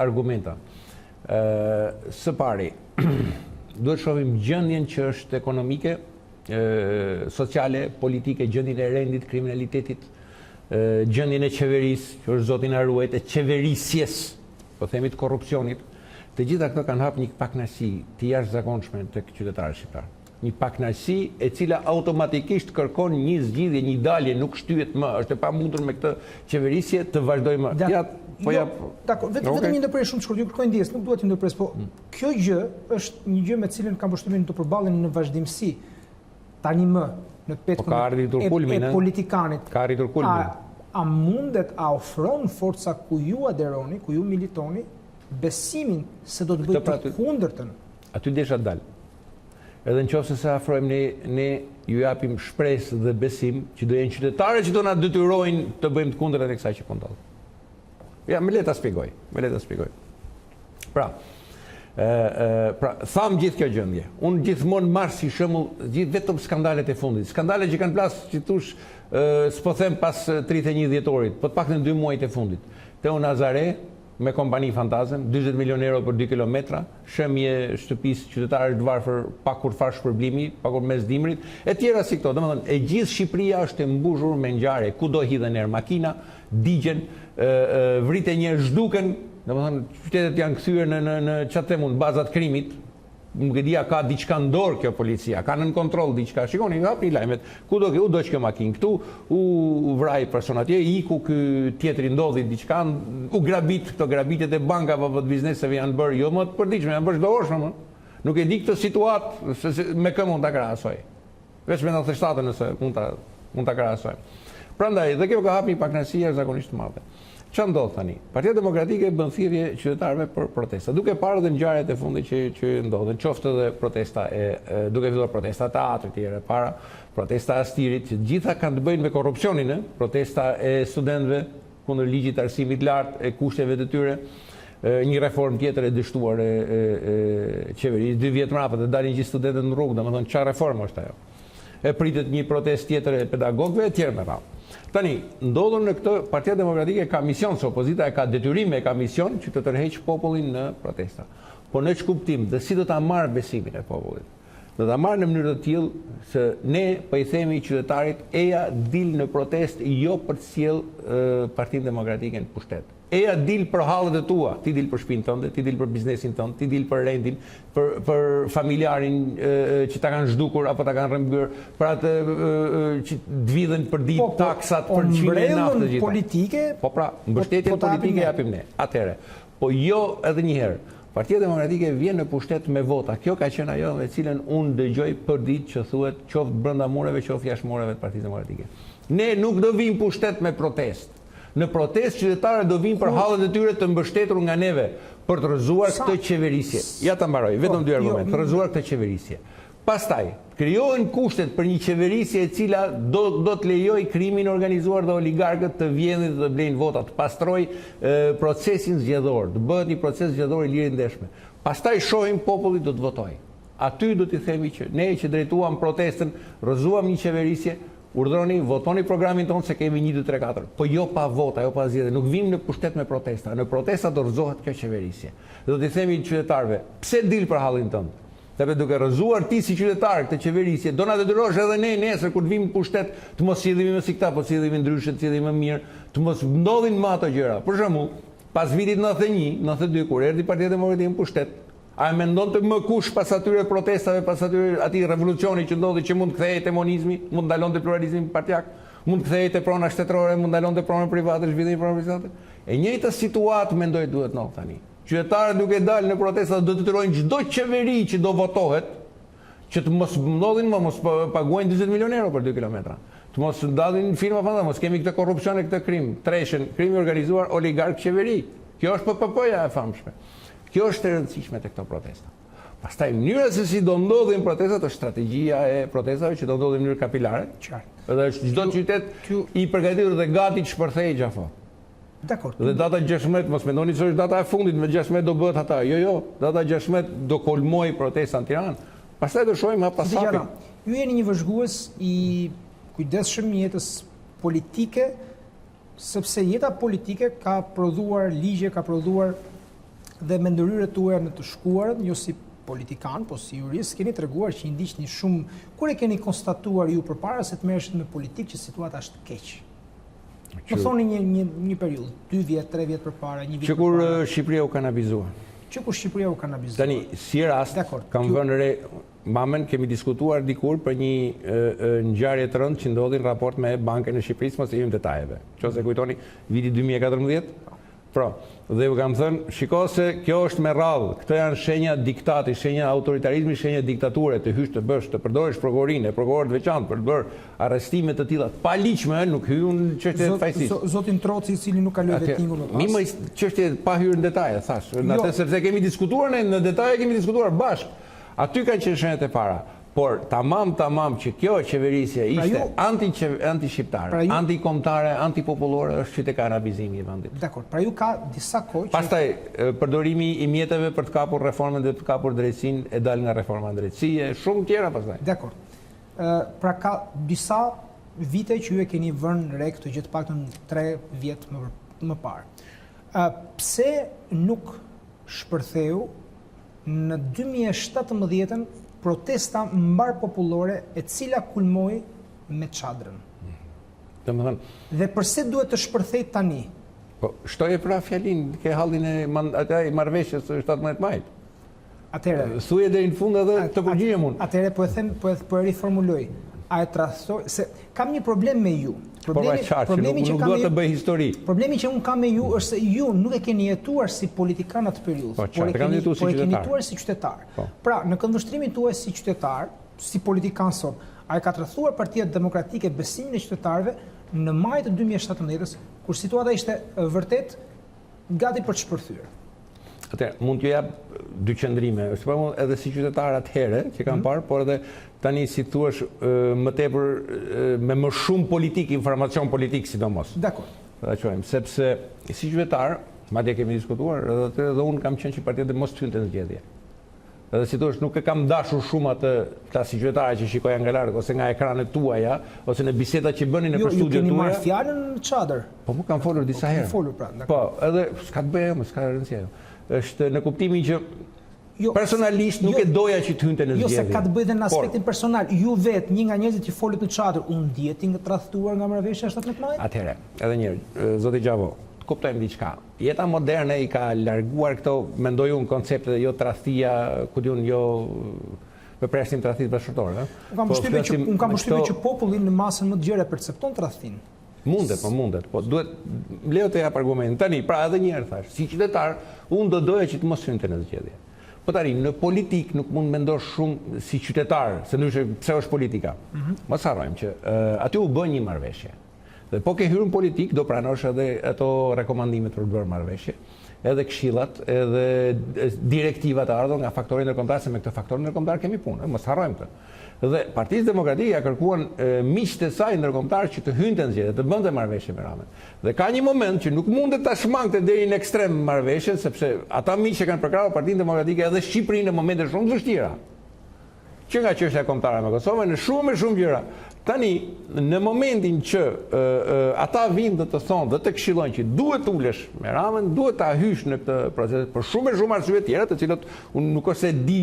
argumenta. Së pari, duhet shohim gjendjen që është ekonomike, sociale, politike, gjendjen e rendit, kriminalitetit, gjendjen e qeverisë, që është zotin na ruajt, e qeverisjes, po themi të korrupsionit. Të gjitha këto kanë hap një pakënaqësi të jashtëzakonshme tek qytetarët shqiptar. Një pakënaqësi e cila automatikisht kërkon një zgjidhje, një dalje, nuk shtyhet më, është e pamundur me këtë qeverisje të vazhdojë më. Dakor, vetëm një ndërprerje shumë shkurt, ju kërkoj ndjes, nuk duhet të ndërpres, po kjo gjë është një gjë me cilën kam përshtypjen të përballen në vazhdimsi tani më në petkun e politikanit. Ka arritur kulmin. A mundet, a ofron forca ku ju aderoni, ku ju militoni, besimin se do të bëjë të kundërtën? Aty desha dal. Edhe nëse se afrohemi ne ju japim shpresë dhe besim që do jenë qytetarët që do na detyrojnë të bëjmë të kundërt e kësaj që po ndodh. Ja, më le ta shpjegoj. Pra, tham gjithë kjo gjendje. Unë gjithmonë marr si shembull vetëm skandalet e fundit. Skandalet që kanë plas që thosh s'po them pas 31 dhjetorit, po të paktën 2 muajt e fundit. Teo Nazare me kompani fantazem, 20 milion euro për 2 kilometra, shëmje shtëpisë qytetarësh të varfër pa kur farë shpërblimi, pa kur mes dimrit, e tjera si këto. Domethënë, e gjithë Shqipëria është e mbushur me ngjarje, kudo hidhen erë makina, digjen, vriten njerëz, zhduken, domethënë qytetet janë kthyer në çfarë them unë, bazat krimit. Nuk e dia ka diçka ndor kjo policia, ka nën kontroll diçka. Shikoni, hapni lajmet. Ku do kjo makinë këtu, u vraj person atje, iku ky tjetri ndodhi diçka, u grabit këto grabitjet e bankave apo të bizneseve janë bërë jo më të përditshme, janë bërë çdo orë. Nuk e di këtë situatë me kë mund ta krahasoj. Vetëm me 97 nëse mund ta krahasoj. Prandaj, dhe kjo ka hapur një pakënaqësi jashtëzakonisht të madhe. Ç'a ndodh tani? Partia Demokratike bën thirrje qytetarëve për protesta. Duke parë edhe ngjarjet e fundit që ndodhen, qoftë edhe protesta duke filluar protesta të teatrit tjera para, protesta e Astirit, që gjitha kanë të bëjnë me korrupsionin, protesta e studentëve kundër ligjit të arsimit të lartë, e kushteve të tyre, një reformë tjetër e dështuar e qeverisë, 2 vjet mbrapa të dalin gjithë studentët në rrugë, domethënë çfarë reformë është ajo? E pritet një protestë tjetër e pedagogëve e tjerë me radhë. Tani, ndodhur në këtë, Partia Demokratike ka mision, se opozita e ka detyrim e ka mision që të tërheqë popullin në protesta. Po në që kuptim dhe si do ta marrë besimin e popullit. do ta marrë në mënyrë të tillë se ne po I themi qytetarit eja dil në protestë jo për të sjell Partinë Demokratike në pushtet. Eja dil për hallet e tua, ti dil për shtëpinë tënde, ti dil për biznesin tënd, ti dil për rendin, për familjarin që ta kanë zhdukur apo ta kanë rrëmbyer, për atë që dvidhen për ditë taksat për çmimën e naftë gjithë. Politike. Po pra, mbështetjen politike japim ne. Atëherë, po jo edhe një herë. Partia Demokratike vjen në pushtet me vota. Kjo ka qenë ajo me cilën unë dëgjoj për ditë që thuhet qoftë brenda mureve, qoftë jashtë mureve të Partisë Demokratike. Ne nuk do vim pushtet me protestë. Në protestë qytetarët do vinë për hallet e tyre të mbështetur nga neve për të rrëzuar këtë qeverisje. Ja ta mbaroj, vetëm dy argumente, të rrëzuar këtë qeverisje. Pastaj, krijohen kushtet për një qeverisje e cila do të lejojë krimin organizuar dhe oligarkët të vjedhin dhe të blejnë vota, të pastroj procesin zgjedhor, të bëhet një proces zgjedhor I lirë ndeshme. Pastaj shohim populli do të votojë. Aty do t'i themi që ne që drejtuam protestën, rrëzuam një qeverisje, urdhroni, votoni programin tonë se kemi 1, 2, 3, 4. Po jo pa vota, jo pa zgjedhje. Nuk vim në pushtet me protesta. Në protesta do rrëzohet kjo qeverisje. Do t'i themi qytetarëve, pse dil për hallin tënd? Sepse duke rrëzuar ti si qytetar këtë qeverisje, do na detyrosh edhe ne nesër kur të vim në pushtet të mos sillemi më si këta, po sillemi ndryshe, të sillemi më mirë, të mos ndodhin më ato gjëra. Për shembull, pas vitit 91, 92 kur erdhi Partia Demokratike në pushtet, a e mendon të më kush pas atyre protestave, pas atyre atij revolucioni që ndodhi që mund të kthehej te monizmi, mund ndalonte pluralizmin partijak, mund të kthehej te prona shtetërore, mund ndalonte pronën private, zhvillimi i pronave private. E njëjta situatë mendoj duhet ndodh tani. Qytetarët duke dalë në protesta do të detyrojnë çdo qeveri që do votohet që të mos ndodhin më, mos paguajnë 40 milionë euro për 2 kilometra. Të mos ndalin firma fanda, mos kemi këtë korrupsione, këtë krim, treshen, krimi organizuar, oligark qeveri. Kjo është PPP-ja e famshme. Kjo është e rëndësishme te këto protesta. Pastaj mënyra se si do ndodhin protestat është strategjia e protestave që do ndodhin në mënyrë kapilare. Qartë. Edhe është çdo qytet I përgatitur dhe gati të shpërthejë gjafo. Dakor. Dhe data 16, mos mendoni se është data e fundit, me 16 do bëhet ata. Jo, data 16 do kolmoj protesta në Tiranë. Pastaj do shohim hap pas hapi. Ju jeni një vëzhgues I kujdesshëm I jetës politike, sepse jeta politike ka prodhuar ligje, ka prodhuar dhe me ndërhyrjet tuaja në të shkuarën, jo si politikan, po si jurist, keni treguar që I ndiqni shumë, kur e keni konstatuar ju përpara se të merreshit me politikë që situata është keq. Më thoni një periudhë, 2 vjet, 3 vjet përpara, 1 vit. Që kur Shqipëria u kanabizua. Që kur Shqipëria u kanabizua. Tani, si rast, kam vënë re Mamen, kemi diskutuar dikur për një ngjarje të rëndë që ndodhi në raport me Bankën e Shqipërisë, mos e jem detajeve. Nëse kujtoni viti 2014, pra, dhe ju kam thënë, shiko se kjo është me radhë, këto janë shenja diktati, shenja autoritarizmi, shenja diktature, të hysh të bësh, të përdorish prokurorinë, prokurorët veçantë për të bërë arrestime të tilla, pa ligjshme, nuk hyjun në çështje të fajsisë. Zotin Troci, I cili nuk kaloi vettingun më pas. Mimo çështje pa hyrë në detaje, thash, atë sepse kemi diskutuar ne në detaje, kemi diskutuar bashkë. Aty kanë qenë shenjat e para. Por tamam që kjo qeverisje ishte anti-shqiptare, anti-kombëtare, anti-popullore, është që te ka arabizimi I vendit. Dakor, pra ju ka disa kohë që... Pastaj, përdorimi I mjeteve për të kapur reformën dhe të kapur drejtësinë e dal nga reforma në drejtësie, shumë tjera pastaj. Dakor. Pra ka disa vite që ju e keni vënë re këtë gjë të paktën 3 vjet më parë. Pse nuk shpërtheu në 2017-ën protesta mbar popullore e cila kulmoi me çadrën. Domethënë, dhe pse duhet të shpërthej tani? Po, shtoje pra fjalin, ke hallin e marrëveshjes së 17 majit. Atëherë, thuje deri në fund edhe të përgjigjem unë. Atëherë po e them, po e riformuloj. A e trasoj se kam një problem me ju. Problemi që kam të bëj histori. Problemi që unë kam me ju është se ju nuk e keni jetuar si politikan atë periudhë, por e keni jetuar si qytetar. Pra, në këndvështrimin tuaj si qytetar, si politikan sot, a e ka tradhuar Partia Demokratike besimin e qytetarëve në maj të 2017-s, kur situata ishte vërtet gati për të shpërthyer. Atëherë, mund t'ju jap dy qëndrime. Është për shembull edhe si qytetar atëherë që kam parë, por edhe tani si thuash më tepër me më shumë politik, informacion politik sidomos. Dakor. Ta quajmë, sepse si qytetar, madje kemi diskutuar, edhe unë kam qenë që Partia dhe mos hylte në zgjedhje. Edhe si thuash, nuk e kam dashur shumë atë ta si qytetarë që shikoja nga larg ose nga ekranet tuaja, ose në bisedat që bënin nëpër studiot tuaja. Ju keni marrë fjalën në çadër. Po më kam folur disa herë. Folur pra. Po, edhe s'ka të bëjë, s'ka rëndësi ajo. Është në kuptimin që Personalisht nuk e doja që të hynte në zgjedhje. Jo, se ka të bëjë dhe në aspektin personal. Ju vetë, një nga njerëzit që folët në çadër, unë ndjeti nga tradhtuar nga marrëveshja 17. Atëherë, edhe një herë, zoti Gjavo, kuptojmë diçka. Jeta moderne i ka larguar këto, mendoj unë, konceptet jo tradhtia, ku diun jo me presim tradhtit bashkëtorë. Unë kam përshtypjen që populli në masën më të gjerë percepton tradhtin. Mundet, po duhet leo të jap argumentin. Tani, pra edhe një herë thash, si qytetar, unë do doja që të mos hynte në zgjedhje. Po tani, në politik nuk mund mendosh shumë si qytetar, se ndryshe pse është politika. Mos harrojmë që aty u bën një marrëveshje. Dhe po ke hyrë në politik, do pranosh edhe ato rekomandimet për të bërë marrëveshje, edhe këshillat, edhe direktivat e ardhur nga faktori ndërkombëtar, se me këtë faktor ndërkombëtar kemi punë, mos harrojmë këtë. Dhe Partisë Demokratike ja kërkuan miqtë e saj ndërkombëtar që të hynte në zgjedhje, të bënte marrëveshje me Ramën. Dhe ka një moment që nuk mundet ta shmangte deri në ekstrem marrëveshjen, sepse ata miq që kanë përkrahur Partinë Demokratike edhe Shqipërinë në momente shumë të vështira. Që nga çështja kombëtare me Kosovën, në shumë gjëra. Tani, në momentin që ata vinë dhe të thonë dhe të këshillojnë që duhet të ulesh me Ramën, duhet ta hysh në këtë proces për shumë arsye tjera, të cilat unë nuk është se di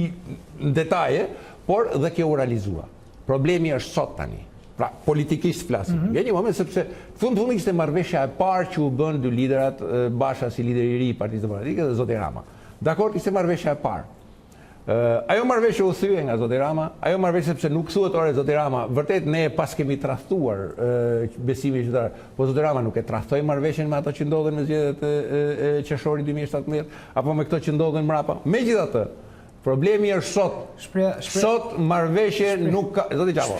në detaje, por dhe kjo u realizua. Problemi është sot tani. Pra, politikisht flasim. Vjen një moment sepse fundi ishte marrëveshja e parë që u bën dy liderat, Basha si lider i ri i Partisë Demokratike dhe zoti Rama. Dakor, ishte marrëveshja e parë. Ajo marrëveshje u thye nga zoti Rama, ajo marrëveshje sepse nuk thuhet ore zoti Rama, vërtet ne pas kemi tradhtuar besimin qytetar, po zoti Rama nuk e tradhtoi marrëveshjen me ato që ndodhen në zgjedhjet e qershorit 2017 apo me këto që ndodhen mbrapa. Megjithatë, problemi është sot. Sot marrëveshje nuk ka, zoti Gjavo.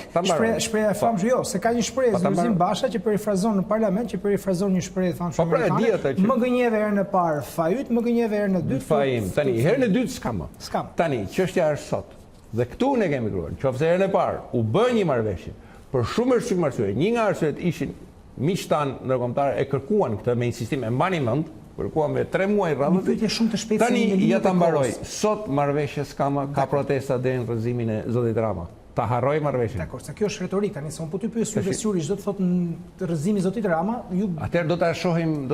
Shpreha e famshme jo, se ka një shprehje Zyrëzim Basha që perifrazon në parlament, që perifrazon një shprehje famshme amerikane. Më gënjeve herën e parë fajut, më gënjeve herën e dytë fajim. Tani herën e dytë s'kam. Tani çështja është sot. Dhe këtu ne kemi kërkuar, qofse herën e parë u bë një marrëveshje për shumë arsye. Një nga arsyet ishin miqtan ndërkombëtar e kërkuan këtë me insistim, e mbani mend, kërkuam me 3 muaj rradhë. Tani ja ta mbaroj. Sot marrëveshja s'kam, ka protesta deri në rrëzimin e zotit Rama. Ta harroj marrëveshjen. Dakor, se kjo është retorika, nëse unë po ty pyes Syri çdo të thotë në rrëzimin e zotit Rama, ju atëherë do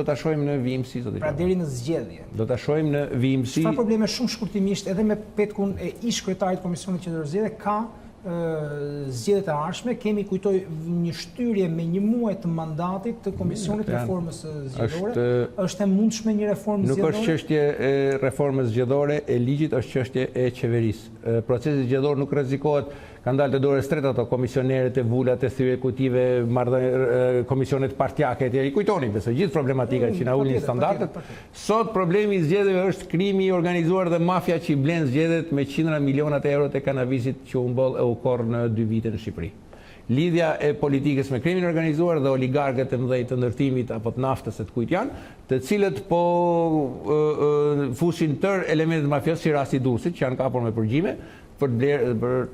ta shohim në vimësi zotit Rama. Pra deri në zgjedhje. Do ta shohim në vimësi. Çfarë probleme shumë shkurtimisht edhe me petkun e ish kryetarit Komisionit Qendror Zgjedhje ka zgjedhjet e ardhshme, kemi kujtoj një shtyrje me 1 muaj të mandatit të Komisionit Reformës Zgjedhore. Është e mundshme një reformë zgjedhore? Nuk është çështje e reformës zgjedhore, e ligjit është çështje e qeverisë. Procesi zgjedhor nuk rrezikohet, kanë dalë të dorës tretë ato komisionerët e vulat, e thyrje ekzekutive, komisionet partjake etj. I kujtoni besoj gjithë problematika që na ulin standardet. Sot problemi i zgjedhjeve është krimi i organizuar dhe mafia që i blen zgjedhjet me qindra milionat e euro të kanavisit që u mboll e u korr në 2 vite në Shqipëri. Lidhja e politikës me krimin organizuar dhe oligarkët e mëdhej të ndërtimit apo të naftës e të kujt janë, të cilët po fushin tërë elementet mafios si rasti Durrësit që janë kapur me përgjime për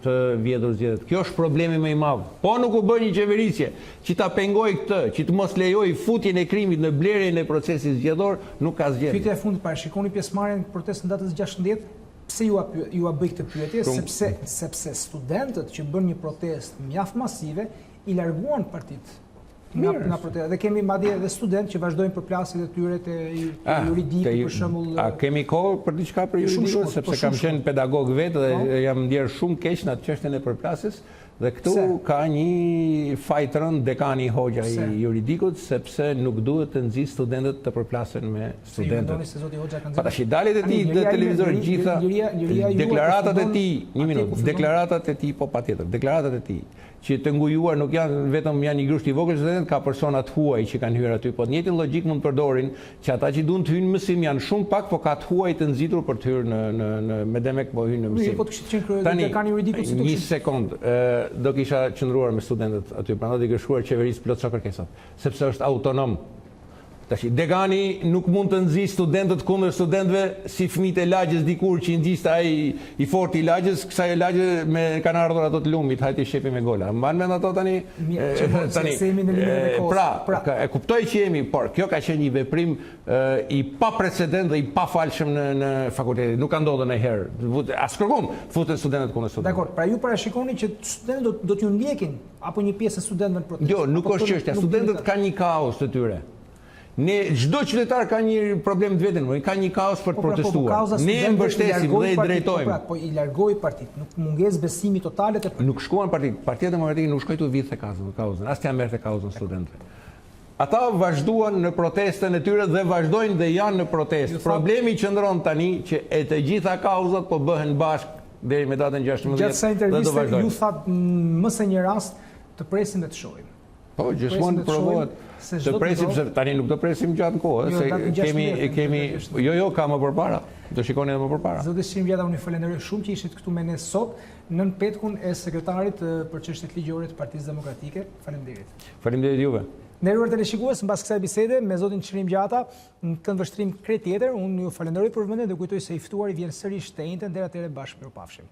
të vjedhur zgjedhjet. Kjo është problemi më i madh. Po nuk u bë një qeverisje që ta pengojë këtë, që të mos lejojë futjen e krimit në blerjen e procesit zgjedhor, nuk ka zgjedhje. Pyetja e fundit, parashikoni pjesëmarrjen në protestën datës 16. Pse ju a bëj këtë pyetje? Sepse studentët që bën një protestë mjaft masive i larguan partitë nga protesta. Dhe kemi madje edhe studentë që vazhdojnë përplasjet e tyre te juridikë për shembull. A kemi kohë për diçka për juridikën, sepse kam qenë pedagog vetë dhe jam ndier shumë keq në atë çështjen e përplasjes. Dhe këtu ka një fajt rënd dekani Hoxha i juridikut, sepse nuk duhet të nxjisë studentët të përplasen me studentët. Pa tash dalet e tij në televizor gjitha deklaratat e tij, një minutë, deklaratat e tij po patjetër, deklaratat e tij që të ngujuar nuk janë një grusht i vogël student, ka persona të huaj që kanë hyrë aty, po të njëjtin logjik mund të përdorin që ata që duan të hyjnë në mësim janë shumë pak, po ka të huaj të nxitur për të hyrë në me demek po hyjnë në mësim. Tani një sekond, do kisha qëndruar me studentët aty, prandaj do t'i shkruar qeverisë plot çka kërkesat, sepse është autonom. Tash dekani nuk mund të nxjisë studentët kundër studentëve si fëmijët e lagjës dikur që nxjiste ai i fortë i lagjës, kësaj lagje me kanë ardhur ato të lumit, hajtë i shepi me gola. Mban mend ato tani? Pra, e kuptoj që jemi, por kjo ka qenë një veprim i paprecedent dhe i pafalshëm në fakultetin. Nuk ka ndodhur ndonjëherë. Askërkum futen studentët kundër studentëve. Dakor, pra ju parashikoni që studentët do t'ju ndjekin apo një pjesë e studentëve në protestë? Jo, nuk është çështja. Studentët kanë një kaos të tyre. Ne çdo qytetar ka një problem të vetën, ka një kaos për të protestuar. Ne mbështesim dhe i drejtojmë. Po i largoi partit, nuk munges besimi totale te nuk shkuan partit. Partia Demokratike nuk shkoi të vidhte kauzën, as t'ja merrte kauzën studentëve. Ata vazhduan në protestën e tyre dhe vazhdojnë dhe janë në protestë. Problemi qëndron tani që e të gjitha kauzat po bëhen bashkë deri me datën 16 Gjatë sa interviste ju thatë më se një rast të presim dhe të shohim. Po, gjithmonë provohet të presim, se tani nuk do presim gjatë kohë, se kemi, jo, ka më përpara, do shikoni edhe më përpara. Zoti Shrimjata, unë ju falenderoj shumë që ishit këtu me ne sot, nën petkun e sekretarit për çështjet ligjore të Partisë Demokratike. Faleminderit. Faleminderit juve. Nderuar teleshikues, mbas kësaj bisede me zotin Shrimjata, në këndvështrim krye tjetër, unë ju falenderoj për vëmendjen dhe kujtoj se i ftuari vjen sërish të njëjtën, deri atëherë bashkë mirupafshim.